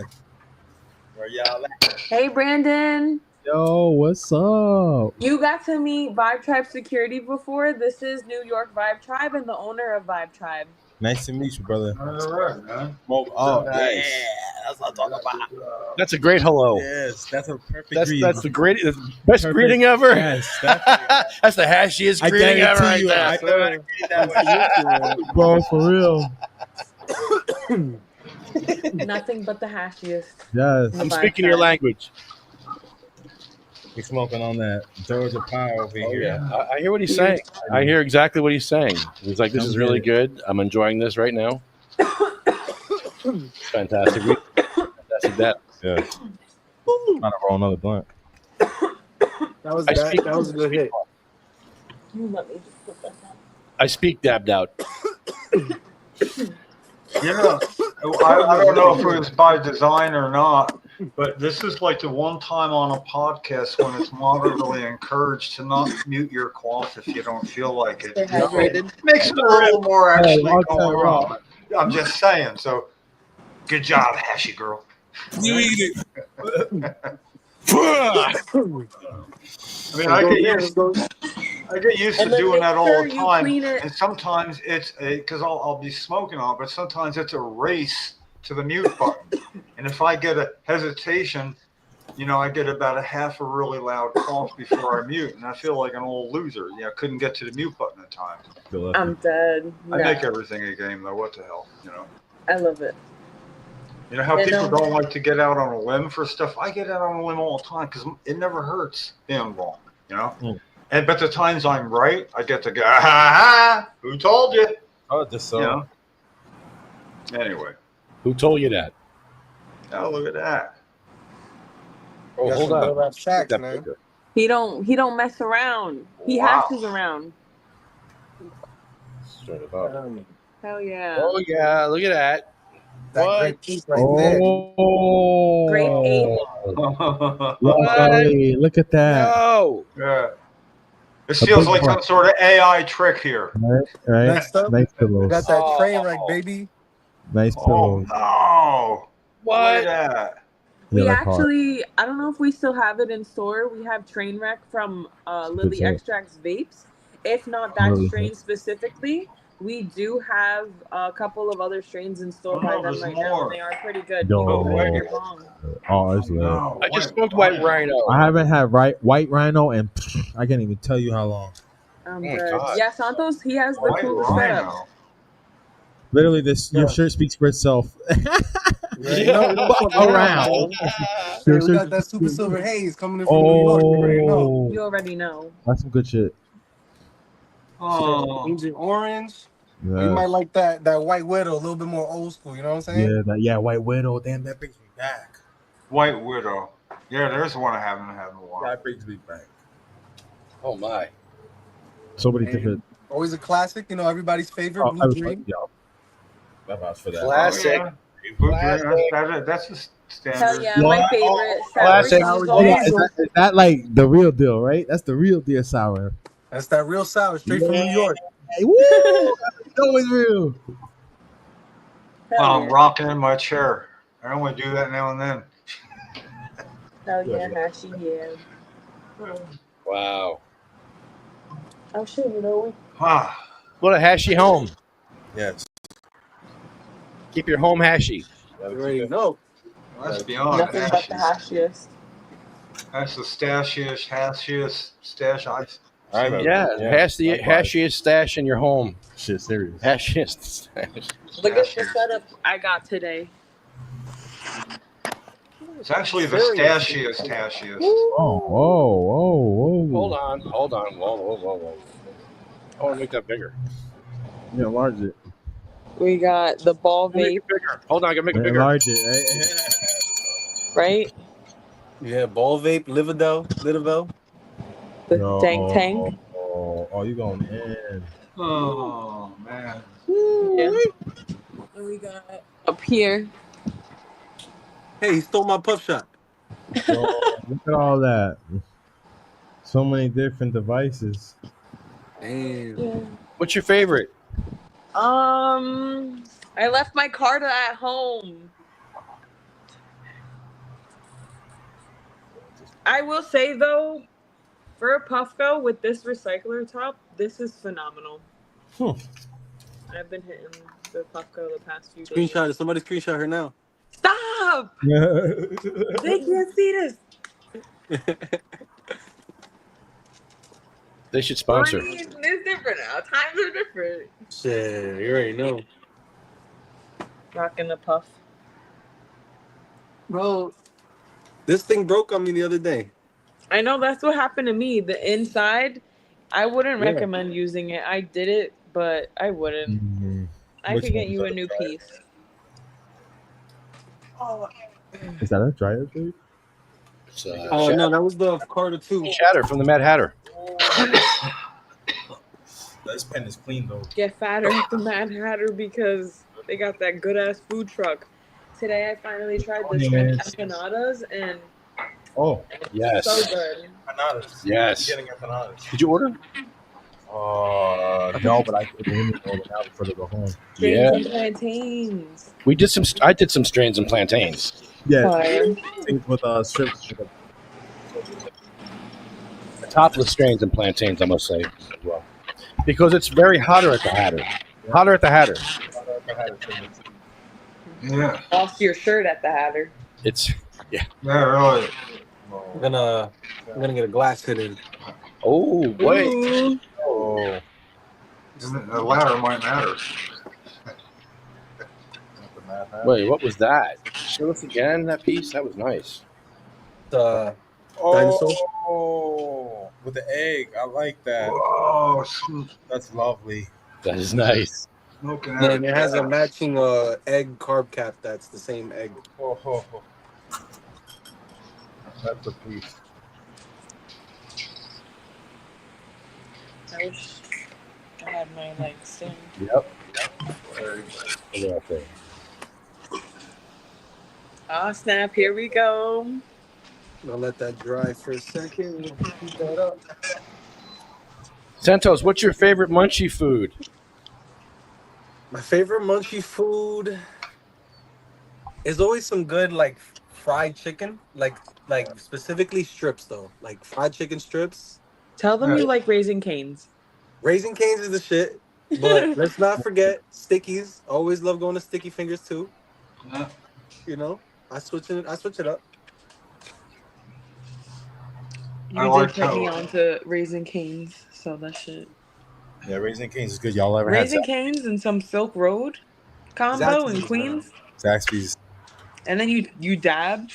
Where y'all at? Hey, Brandon. Yo, what's up? You got to meet Vibe Tribe Security before. This is New York Vibe Tribe and the owner of Vibe Tribe. Nice to meet you, brother. All right, man. Oh, Nice. yeah, that's what I'm talking about. That's a great hello. Yes, that's a perfect That's greeting. the great, the best Perfect. greeting ever. Yes, definitely. That's the hashiest I greeting ever, right guarantee you, there. I know how to that way. Bro, for real. Nothing but the hashiest. Yes. I'm speaking your language. He's smoking on that Georgia power over Oh, here. yeah. I hear what he's saying. I hear exactly what he's saying. He's like, this is really good. I'm enjoying this right now. Fantastic. Fantastic that. Yeah. Trying to roll another blunt. That was a good hit. Let me just put that down. I speak dabbed out. You know, I don't know if it was by design or not, but this is like the one time on a podcast when it's moderately encouraged to not mute your cough if you don't feel like it. Stay hydrated. Makes it a little more actually I'll going tell you on. I'm just saying. So, good job, Hashy girl. You eat it. I mean, I get used And to then doing make that all sure the you time, clean it. and sometimes it's because I'll be smoking on, it, but sometimes it's a race to the mute button, and if I get a hesitation, you know, I get about a half a really loud cough before I mute, and I feel like an old loser. You know, couldn't get to the mute button in time. I'm dead. I No, make everything a game, though. What the hell, you know? I love it. You know how You people know- don't like to get out on a limb for stuff? I get out on a limb all the time because it never hurts being wrong, you know? Mm. And but the times I'm right, I get to go, ha ha, who told you? Oh, just so. You know? Anyway, Who told you that? now look at that. Oh, hold on. Facts, man. He don't mess around. He Wow. hashes around. Straight up. Hell yeah. Oh, yeah. Look at that. That What? great piece right there. Oh. Great ape. Lovely. Look at that. No. Yeah. This A feels big like one. some sort of AI trick here. Right? Right? Next up, Nice we pillows. got that train wreck, baby. Nice Oh pillows. no! What? Look at that. We Yeah, that's hard. actually, I don't know if we still have it in store. We have Trainwreck from Lily Good Extracts Vapes. If not that Really strain good. specifically, we do have a couple of other strains in store by them there's right now. more. And they are pretty good. Yo. People don't get wrong. Oh, it's lit. No, I just smoked White Rhino. I haven't had white rhino and I can't even tell you how long. my Good. God. Yeah, Santos, he has the White coolest setup. Rhino. Literally, this your shirt speaks for itself. Right? No, we don't fuck Around. Hey, Your we shirt got that speaks- super silver haze coming in from New York. You already know. Oh, You already know. that's some good shit. Oh, Agent Orange. You Yeah, might like that white widow, a little bit more old school. You know what I'm saying? yeah, White Widow. Damn, that brings me back. White Widow. Yeah, there's one I haven't had in a while. That brings me back. Oh, my. So many Hey. different. Always a classic. You know, everybody's favorite. Oh, Blue Dream. yo, that vouch for that. Classic. Oh, yeah. Blue Dream, that's a standard. Hell yeah, my favorite. Classic. Sour Oh, yeah, Diesel. is that like the real deal, right? That's the real deal sour. That's that real sour, straight from New York. Hey, woo! It's always real. Hell I'm yeah. rocking in my chair. I only do that now and then. Hell yeah, Hashi, yeah. Wow. Oh shit, you know Ah, What a hashy home. Yes. Keep your home hashy. You already know. let's be we honest. nothing but the hashiest. That's the hashiest stash ice. Yeah, hashiest stash in your home. Shit, serious. Hashiest stash. Look at the setup I got today. It's actually the Serious. hashiest. Oh, whoa. Hold on. Whoa. I want to make that bigger. Yeah, enlarge it. We got the ball Make vape, it bigger. Hold on, I gotta make it bigger. Enlarge it. right? Yeah, ball vape, Lidavel. The Yo, tank tank. Oh, you going in? Oh man. Yeah. And we got up here. Hey, he stole my puff shot. Yo, look at all that. So many different devices. Damn. Yeah. What's your favorite? I left my Carta at home. I will say though, for a Puffco with this recycler top, this is phenomenal. I've been hitting the Puffco the past few days. Screenshot it. Somebody screenshot her now. Stop! They can't see this. They should sponsor. It's different now. Times are different. Shit, you already know. Rocking the puff. Bro, this thing broke on me the other day. I know that's what happened to me. The inside, I wouldn't Yeah. recommend using it. I did it, but I wouldn't. I Which could get one? you a new piece. Is that a dryer, dude? It's, Oh no, that was the Carter 2. Shatter from the Mad Hatter. This pen is clean though. Get fatter at the Mad Hatter because they got that good ass food truck. Today I finally tried the shrimp empanadas and Oh, yes. so good. empanadas. Yes. Getting empanadas. Did you order? No, but I didn't order now before they go home. Yeah. And plantains. We did some. I did some strains and plantains. Yeah, Fire. things with shrimp. Topless strains and plantains, I must say, as well, because it's very hotter at the Hatter. Hotter at the Hatter. Yeah. Lost your shirt at the Hatter. It's yeah. Yeah, really. I'm gonna get a glass fitted. Oh wait. Ooh. Oh, The latter might matter. Wait, what was that? Show us again that piece. That was nice. Dinosaur. Oh, with the egg. I like that. Whoa, That's lovely. That is nice. smoking Yeah, and it has a matching egg carb cap that's the same egg. Oh. That's a piece. I wish I had my legs soon. Yep. Look out there. Oh snap! Here we go. I'll let that dry for a second. We'll heat that up. Santos, what's your favorite munchie food? My favorite munchie food is always some good like fried chicken, like specifically strips though, like fried chicken strips. Tell them you like Raising Cane's. Raising Cane's is the shit, but let's not forget Stickies. Always love going to Sticky Fingers too. Yeah. You know, I switch it up. You I did like put me how- on to Raising Cane's, so that shit. Yeah, Raising Cane's is good. Y'all ever had Raising Cane's and some Silk Road combo Zaxby's in is Queens, Zaxby's? and then you dab.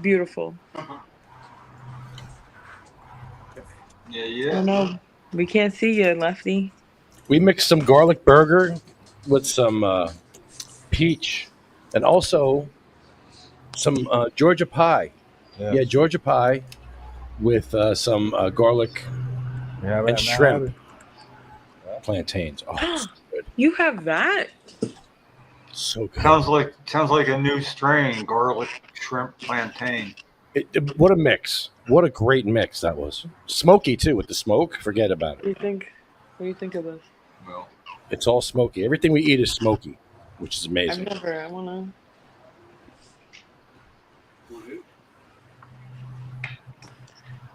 Beautiful. Yeah, I yeah. don't know. We can't see you, Lefty. We mixed some garlic burger with some peach, and also some Georgia pie. Yeah, Georgia pie with some garlic Yeah, and shrimp plantains. Oh, it's good. You have that? So good. Sounds like a new strain, garlic shrimp plantain. What a mix. What a great mix that was. Smoky too with the smoke. Forget about What do it. you think of this? Well, It's all smoky. Everything we eat is smoky, which is I amazing. wanna.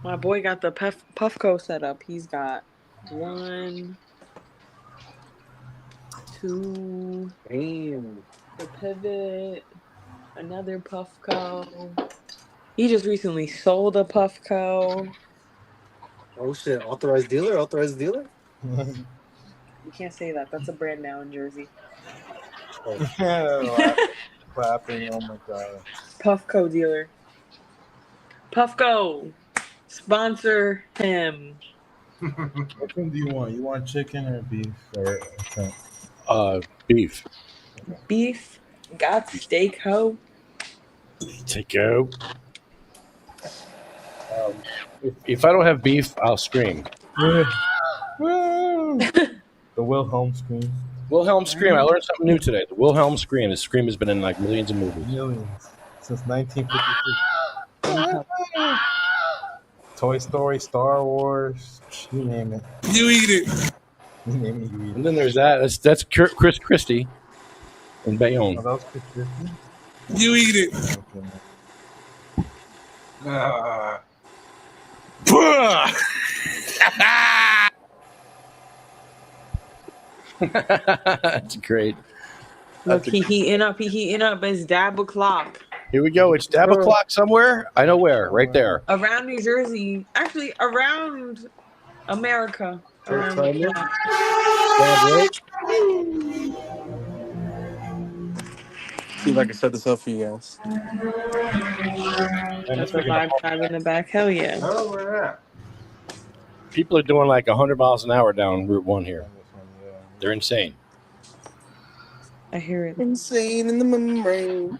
My boy got the Puffco set up. He's got 1, 2, Damn. the pivot, another Puffco. He just recently sold a Puffco. Oh shit! Authorized dealer. You can't say that. That's a brand now in Jersey. Clapping. Oh my god. Puffco dealer. Puffco, sponsor him. Which one do you want? You want chicken or beef or Beef. Beef. Got steak, ho. Take out. If I don't have beef, I'll scream. The Wilhelm scream. Wilhelm scream. I learned something new today. The Wilhelm scream. The scream has been in like millions of movies. Millions. Since 1953. Toy Story, Star Wars, you name it. You eat it. You name it, you eat it. And then there's that. That's Chris Christie in Bayonne. Oh, that was Chris Christie? You eat it. That's great. Look, he heating up. It's dab o'clock. Here we go. It's dab o'clock somewhere. I know where. Right there. Around New Jersey. Actually, around America. Around See if I can set this up for you guys. That's the vibe in the back. Hell yeah. Oh, where at? People are doing like 100 miles an hour down Route 1 here. They're insane. I hear it. Insane in the membrane.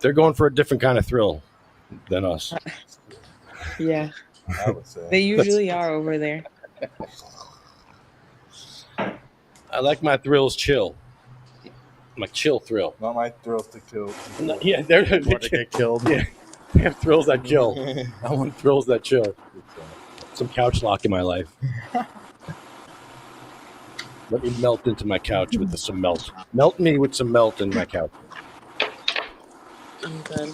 They're going for a different kind of thrill than us. Yeah. I would say. They usually are over there. I like my thrills chill. My chill thrill. Not my thrills to kill. No, yeah, they're to get killed. Yeah, they have thrills that kill. I want thrills that chill. Some couch lock in my life. Let me melt into my couch with some melt. Melt me with some melt in my couch. I'm good.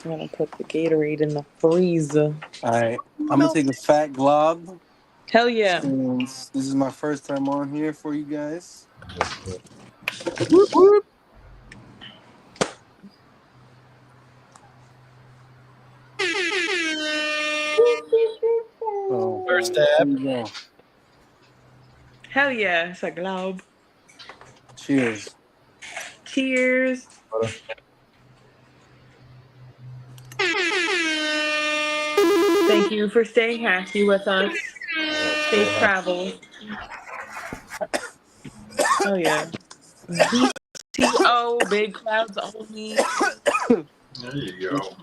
I'm gonna put the Gatorade in the freezer. Alright. I'm gonna take a fat glob. Hell yeah. Since this is my first time on here for you guys. Whoop, whoop. Oh, First stab. yeah. Hell yeah. It's a globe. Cheers. Cheers. Thank you for staying happy with us. Safe travels. Oh yeah. DCO, big clouds only. There you go.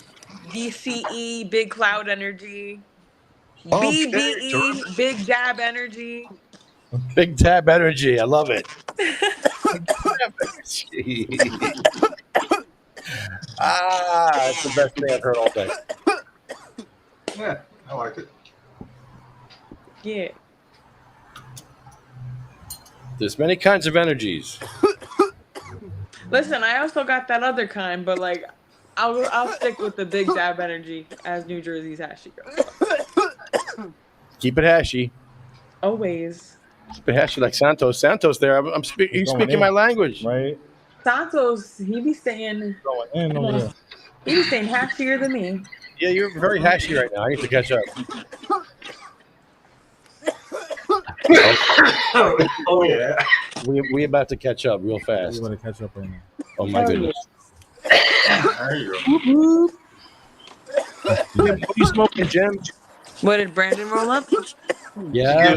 DCE, big cloud energy. Okay, BDE, big dab energy. Big tab energy. I love it. It's the best thing I've heard all day. Yeah, I like it. Yeah. There's many kinds of energies. Listen, I also got that other kind, but like, I'll stick with the big dab energy as New Jersey's hashy girl. Keep it hashy. Always. Keep it hashy like Santos. Santos there. He's speaking my language. Right? Santos, he be saying over he be saying hashier than me. Yeah, you're very hashy right now. I need to catch up. Oh yeah. We about to catch up real fast. We want to catch up right now. Oh my goodness. There you go. What are you smoking, Jim? What did Brandon roll up? Yeah.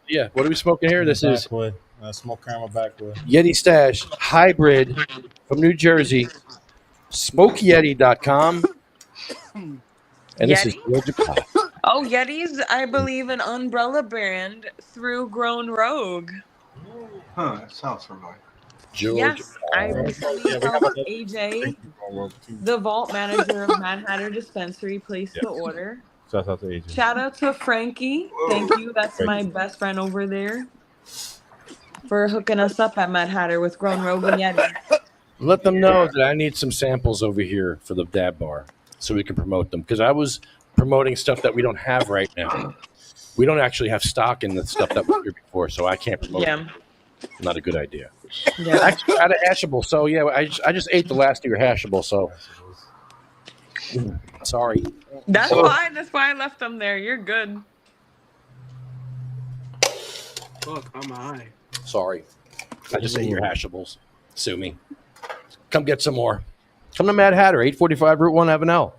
Yeah. What are we smoking here? This is Backwood. Smoke caramel backwood. Yeti Stash Hybrid from New Jersey. SmokeYeti.com. And this is Georgia Pop. Oh, Yeti's, I believe, an umbrella brand through Grown Rogue. Huh, that sounds familiar. Georgia Yes, I recently helped AJ, the vault manager of Mad Hatter Dispensary, place the order. Shout out to AJ. Shout out to Frankie. Thank you. That's my best friend over there for hooking us up at Mad Hatter with Grown Rogue and Yeti. Let them know that I need some samples over here for the dab bar so we can promote them. Because I was promoting stuff that we don't have right now. We don't actually have stock in the stuff that was here before, so I can't promote it. Not a good idea. Yeah. Actually, out of Hashable, so yeah, I just ate the last of your Hashable, so sorry. That's fine. That's why I left them there. You're good. Fuck, I'm high. Sorry. I just ate your Hashables. Sue me. Come get some more. Come to Mad Hatter, 845 Route 1 Avenel.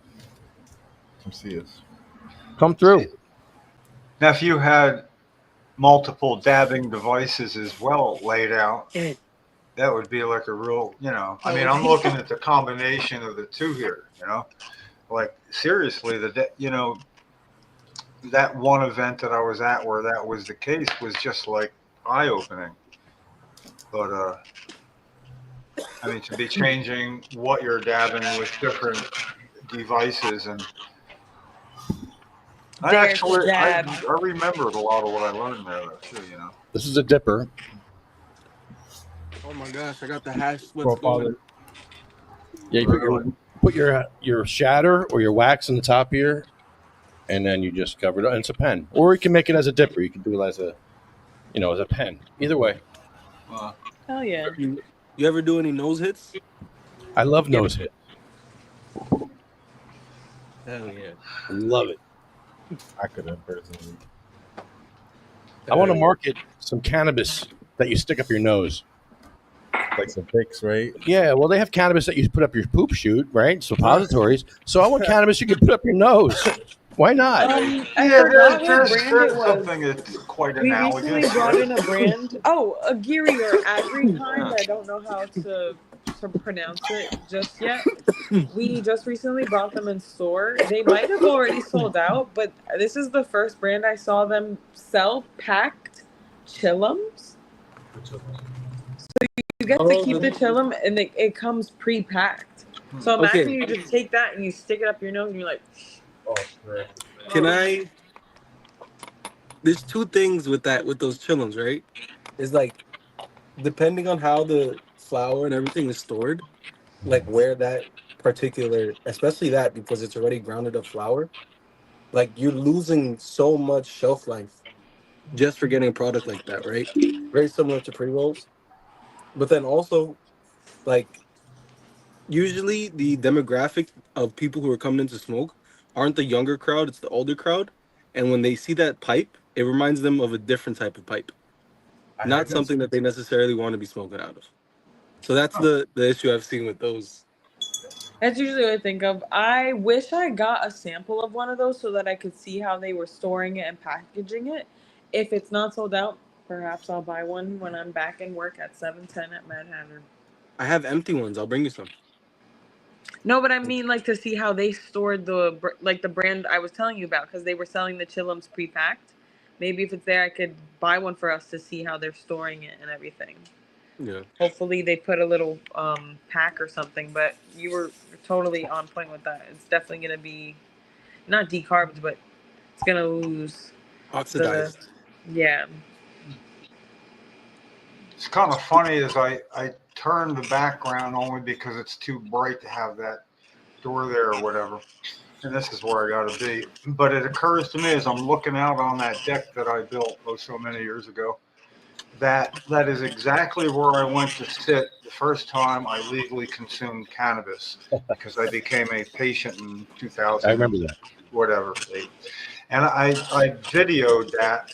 Come see us. Come through. Now, if you had multiple dabbing devices as well laid out, that would be like a real, I mean, I'm looking at the combination of the two here, like seriously, that one event that I was at where that was the case was just like eye opening. But, I mean, to be changing what you're dabbing with different devices and I remembered a lot of what I learned there, too, This is a dipper. Oh my gosh, I got the hash splits going. Yeah, you put your shatter or your wax in the top here, and then you just cover it up. And it's a pen, or you can make it as a dipper. You can do it as a, as a pen. Either way. Hell yeah. You ever do any nose hits? I love nose hit. Hell yeah. Love it. I couldn't personally. I want to market some cannabis that you stick up your nose. Like some picks, right? Yeah, well, they have cannabis that you put up your poop chute, right? Suppositories. So I want cannabis you can put up your nose. Why not? There's something that's quite We analogous. recently brought in a brand. Oh, a Agiri or Agri kind. I don't know how to pronounce it just yet. We just recently brought them in store. They might have already sold out, but this is the first brand I saw them sell packed chillums. So you get to keep the chillum, and it comes pre-packed. So imagine you just take that and you stick it up your nose, and you're like, oh, correct. Can I? There's two things with those chillums, right? It's like depending on how the flour and everything is stored, like where that particular, especially that because it's already grounded up flour, like you're losing so much shelf life just for getting a product like that, right? Very similar to pre-rolls. But then also, like, usually the demographic of people who are coming in to smoke aren't the younger crowd, it's the older crowd. And when they see that pipe, it reminds them of a different type of pipe. Not something that they necessarily want to be smoking out of. So that's the issue I've seen with those. that's usually what I think of. I wish I got a sample of one of those so that I could see how they were storing it and packaging it. If it's not sold out, perhaps I'll buy one when I'm back in work at 710 at Mad Hatter. I have empty ones. I'll bring you some. No, but I mean like to see how they stored the brand I was telling you about because they were selling the chillums pre-packed. Maybe if it's there, I could buy one for us to see how they're storing it and everything. Yeah. Hopefully they put a little pack or something, but you were totally on point with that. It's definitely going to be not decarbed, but it's going to lose. Oxidized. Yeah. It's kind of funny as I turned the background only because it's too bright to have that door there or whatever. And this is where I got to be. But it occurs to me as I'm looking out on that deck that I built so many years ago, that is exactly where I went to sit the first time I legally consumed cannabis because I became a patient in 2000. I remember that. Whatever. And I videoed that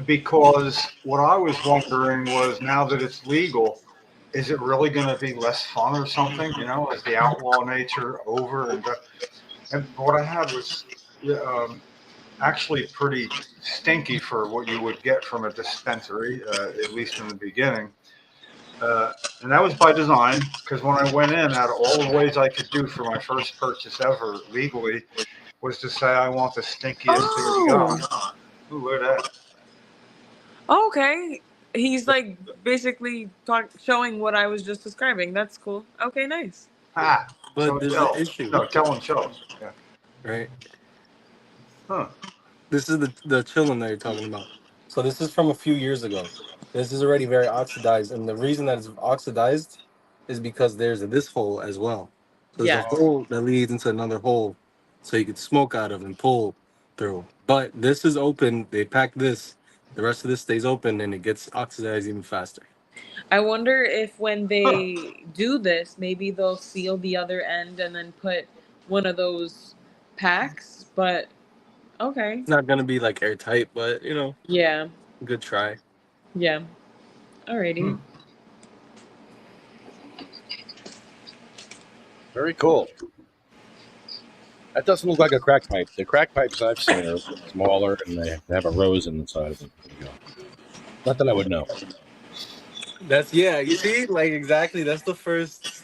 because what I was wondering was now that it's legal, is it really going to be less fun or something? Is the outlaw nature over? And what I had was actually pretty stinky for what you would get from a dispensary, at least in the beginning. And that was by design because when I went in, out of all the ways I could do for my first purchase ever legally, was to say I want the stinkiest thing you got. Ooh, look at that. Okay. He's like basically showing what I was just describing. That's cool. Okay, nice. But so there's an issue. No, tell him show. Yeah. Right. Huh. This is the chillum that you're talking about. So this is from a few years ago. This is already very oxidized, and the reason that it's oxidized is because there's this hole as well. So there's a hole that leads into another hole, so you could smoke out of and pull through. But this is open. They pack this. The rest of this stays open, and it gets oxidized even faster. I wonder if when they do this, maybe they'll seal the other end and then put one of those packs. But okay. It's not gonna be like airtight, but Yeah. good try. Yeah. Alrighty. Very cool. That doesn't look like a crack pipe. The crack pipes I've seen are smaller and they have a rose in the side of them. Not that I would know. That's you see, like exactly. That's the first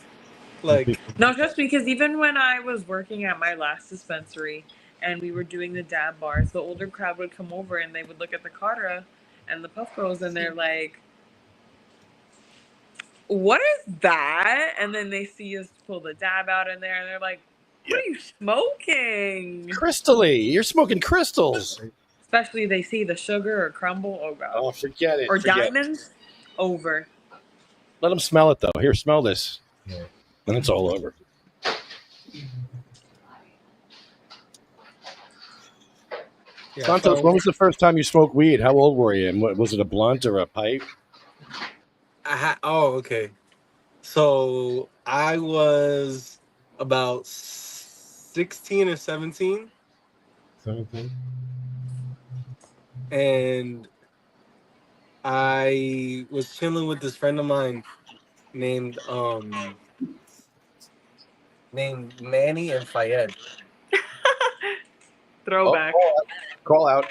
like No, just because even when I was working at my last dispensary and we were doing the dab bars, the older crowd would come over and they would look at the Kara and the Puff Girls and they're like, what is that? And then they see us pull the dab out in there and they're like, what are you smoking? Crystally. You're smoking crystals. Especially they see the sugar or crumble. Oh, God. Oh, forget it. Or Forget it. diamonds. Over. Let them smell it, though. Here, smell this. And it's all over. Yeah, Santos, when was the first time you smoked weed? How old were you? And was it a blunt or a pipe? Okay. So I was about 16 or 17. 17. And I was chilling with this friend of mine named Manny and Fayed. Throwback. Call out.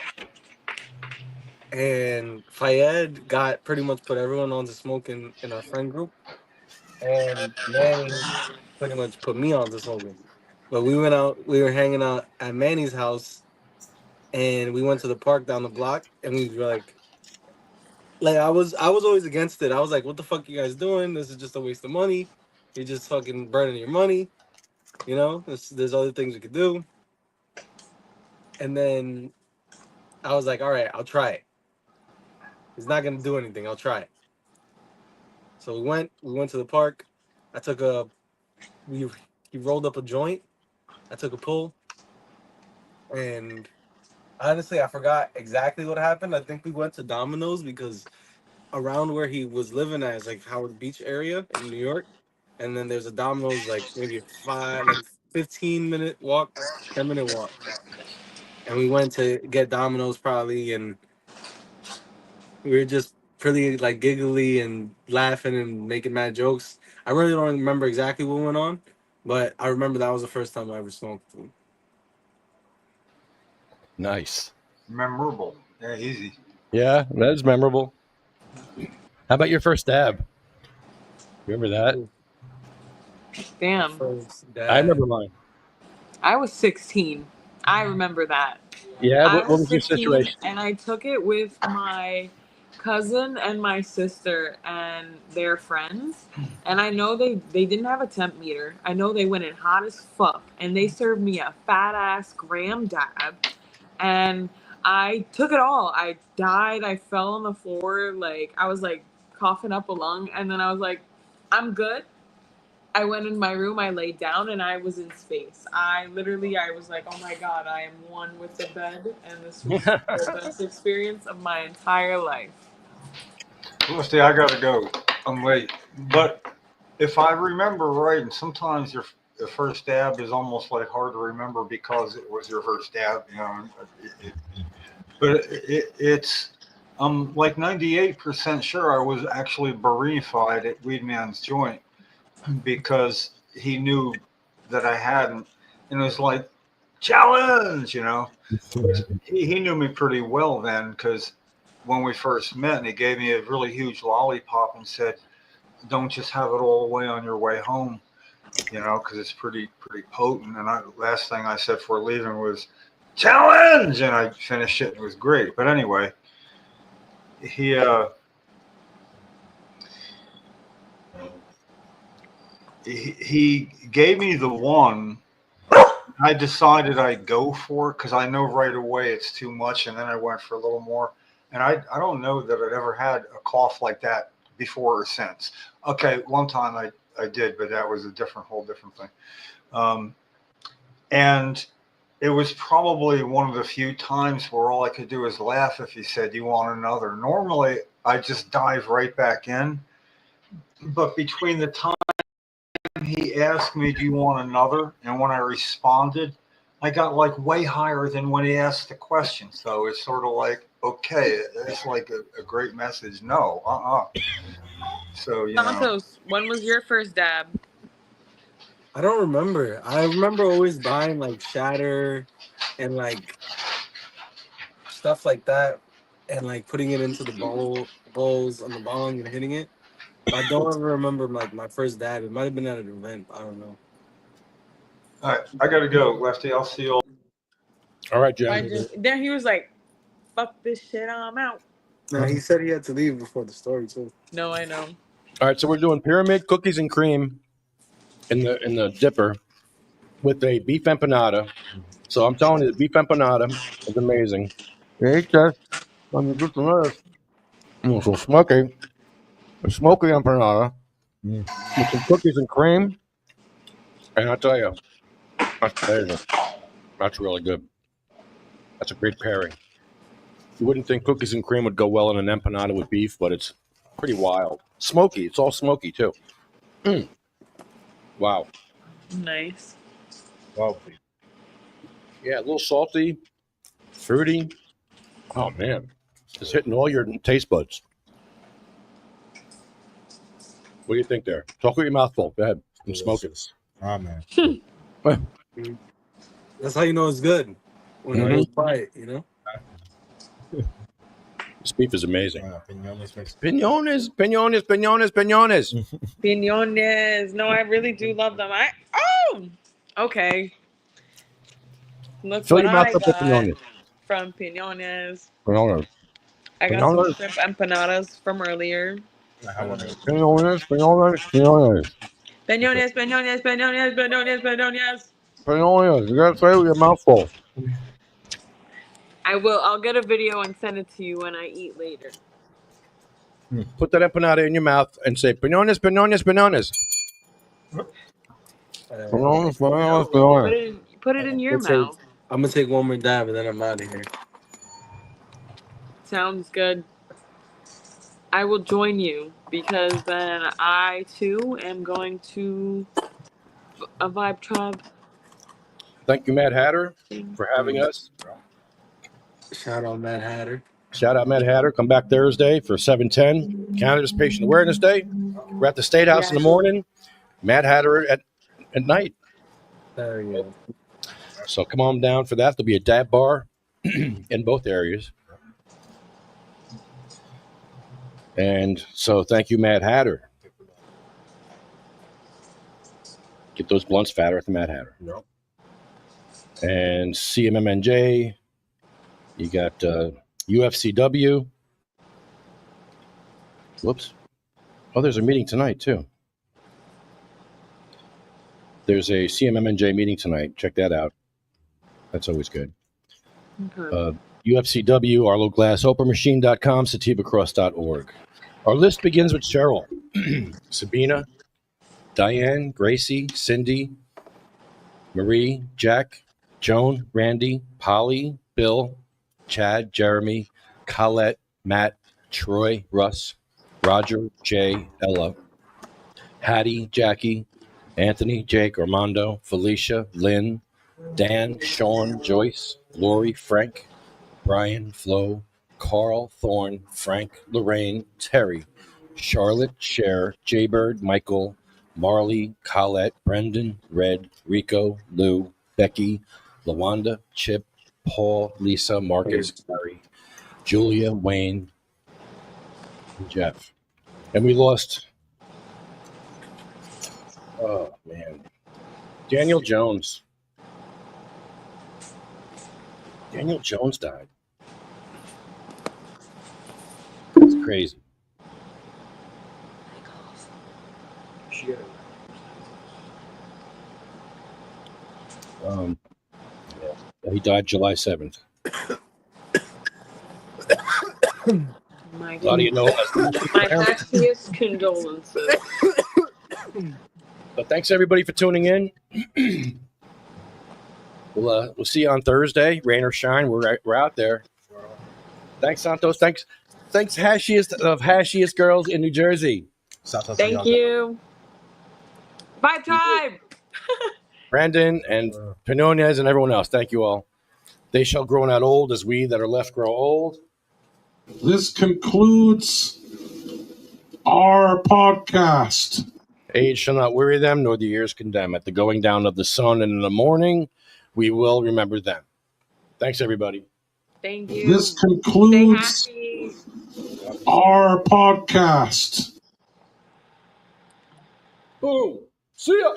And Fayed got pretty much put everyone on to smoking in our friend group. And Manny pretty much put me on to smoking. But we were hanging out at Manny's house and we went to the park down the block and we were like I was always against it. I was like, what the fuck you guys doing? This is just a waste of money. You're just fucking burning your money. You know, there's other things we could do. And then I was like, all right, I'll try it. It's not gonna do anything. I'll try it. So we went to the park. He rolled up a joint. I took a pull. And honestly, I forgot exactly what happened. I think we went to Domino's because around where he was living at is like Howard Beach area in New York. And then there's a Domino's like maybe 15-minute walk, 10-minute walk. And we went to get Domino's probably, and we were just pretty like giggly and laughing and making mad jokes. I really don't remember exactly what went on, but I remember that was the first time I ever smoked. Nice. Memorable. Yeah, easy. Yeah, that is memorable. How about your first dab? Remember that? Damn. I remember mine. I was 16. I remember that. Yeah, what was your 16, situation? And I took it with my cousin and my sister and their friends. And I know they didn't have a temp meter. I know they went in hot as fuck. And they served me a fat ass gram dab. And I took it all. I died. I fell on the floor. Like, I was like coughing up a lung. And then I was like, I'm good. I went in my room, I laid down, and I was in space. I was like, oh my God, I am one with the bed. And this was the best experience of my entire life. Felicity, I gotta go. I'm late. But if I remember right, and sometimes the first dab is almost like hard to remember because it was your first dab, you know. It's I'm like 98% sure I was actually bereaved at Weedman's joint because he knew that I hadn't, and it was like challenge, you know. He knew me pretty well then because when we first met, and he gave me a really huge lollipop and said, "Don't just have it all the way on your way home, you know, because it's pretty potent." And last thing I said before leaving was challenge, and I finished it. And it was great. But anyway, he gave me the one. I decided I'd go for it because I know right away it's too much, and then I went for a little more. And I don't know that I'd ever had a cough like that before or since. Okay, one time I did, but that was whole different thing. And it was probably one of the few times where all I could do is laugh if he said, "You want another?" Normally, I just dive right back in. But between the time he asked me, "Do you want another?" and when I responded, I got like way higher than when he asked the question. So it's sort of like, okay, it's like a great message. No, So, you know. Santos, when was your first dab? I don't remember. I remember always buying like shatter and like stuff like that, and like putting it into the bowls on the bong and hitting it. But I don't ever remember like my first dab. It might have been at an event. I don't know. All right, I gotta go, Lefty. I'll see you all. All right, Then he was like, "Fuck this shit, I'm out." No, he said he had to leave before the story too. No, I know. All right, so we're doing pyramid cookies and cream in the dipper with a beef empanada. So I'm telling you, the beef empanada is amazing. It's just so smoky. A smoky empanada with some cookies and cream. And I tell you, that's amazing. That's really good. That's a great pairing. You wouldn't think cookies and cream would go well in an empanada with beef, but it's pretty wild. Smoky. It's all smoky, too. Wow. Nice. Wow. Yeah, a little salty, fruity. Oh, man. It's hitting all your taste buds. What do you think there? Talk with your mouth full. Go ahead. I'm smoking. Oh, man. That's how you know it's good. When I Mhm. try it, you know? This beef is amazing. Pinones. Pinones. No, I really do love them. Okay. Look Fill what your mouth I up with got pinones. from Pinones. Pinones. I got some Pinones. shrimp empanadas from earlier. Pinones. Pinones, Pinones, Pinones, Pinones. Pinones. You gotta say it with your mouth full. I will. I'll get a video and send it to you when I eat later. Put that empanada in your mouth and say, Pinones. Put it in your mouth. I'm gonna take one more dab and then I'm out of here. Sounds good. I will join you because then I too am going to a Vibe Tribe. Thank you, Mad Hatter, for having us. Shout out Mad Hatter. Shout out Mad Hatter. Come back Thursday for 7/10, Cannabis Patient Awareness Day. We're at the State House in the morning. Mad Hatter at night. There you go. So come on down for that. There'll be a dab bar in both areas. And so thank you, Mad Hatter. Get those blunts fatter at the Mad Hatter. Yep. And CMMNJ. You got UFCW. Whoops. Oh, there's a meeting tonight, too. There's a CMMNJ meeting tonight. Check that out. That's always good. Okay. UFCW, ArloGlass, OprahMachine.com, SativaCross.org. Our list begins with Cheryl, Sabina, Diane, Gracie, Cindy, Marie, Jack, Joan, Randy, Polly, Bill, Chad, Jeremy, Colette, Matt, Troy, Russ, Roger, Jay, Ella, Hattie, Jackie, Anthony, Jake, Armando, Felicia, Lynn, Dan, Sean, Joyce, Lori, Frank, Brian, Flo, Carl, Thorne, Frank, Lorraine, Terry, Charlotte, Cher, Jaybird, Michael, Marley, Colette, Brendan, Red, Rico, Lou, Becky, Lawanda, Chip, Paul, Lisa, Marcus, Gary, Julia, Wayne, and Jeff. And we lost, oh man, Daniel Jones. Daniel Jones died. It's crazy. He died July 7th. My A lot of you know. my happiest condolences. But thanks everybody for tuning in. We'll see you on Thursday. Rain or shine, we're out there. Thanks, Santos. Thanks, hashiest of hashiest girls in New Jersey. Thank you. Bye, tribe. Brandon and Pinones and everyone else. Thank you all. They shall grow not old as we that are left grow old. This concludes our podcast. Age shall not weary them, nor the years condemn. At the going down of the sun and in the morning, we will remember them. Thanks, everybody. Thank you. This Stay concludes happy. our podcast. Boom. See ya.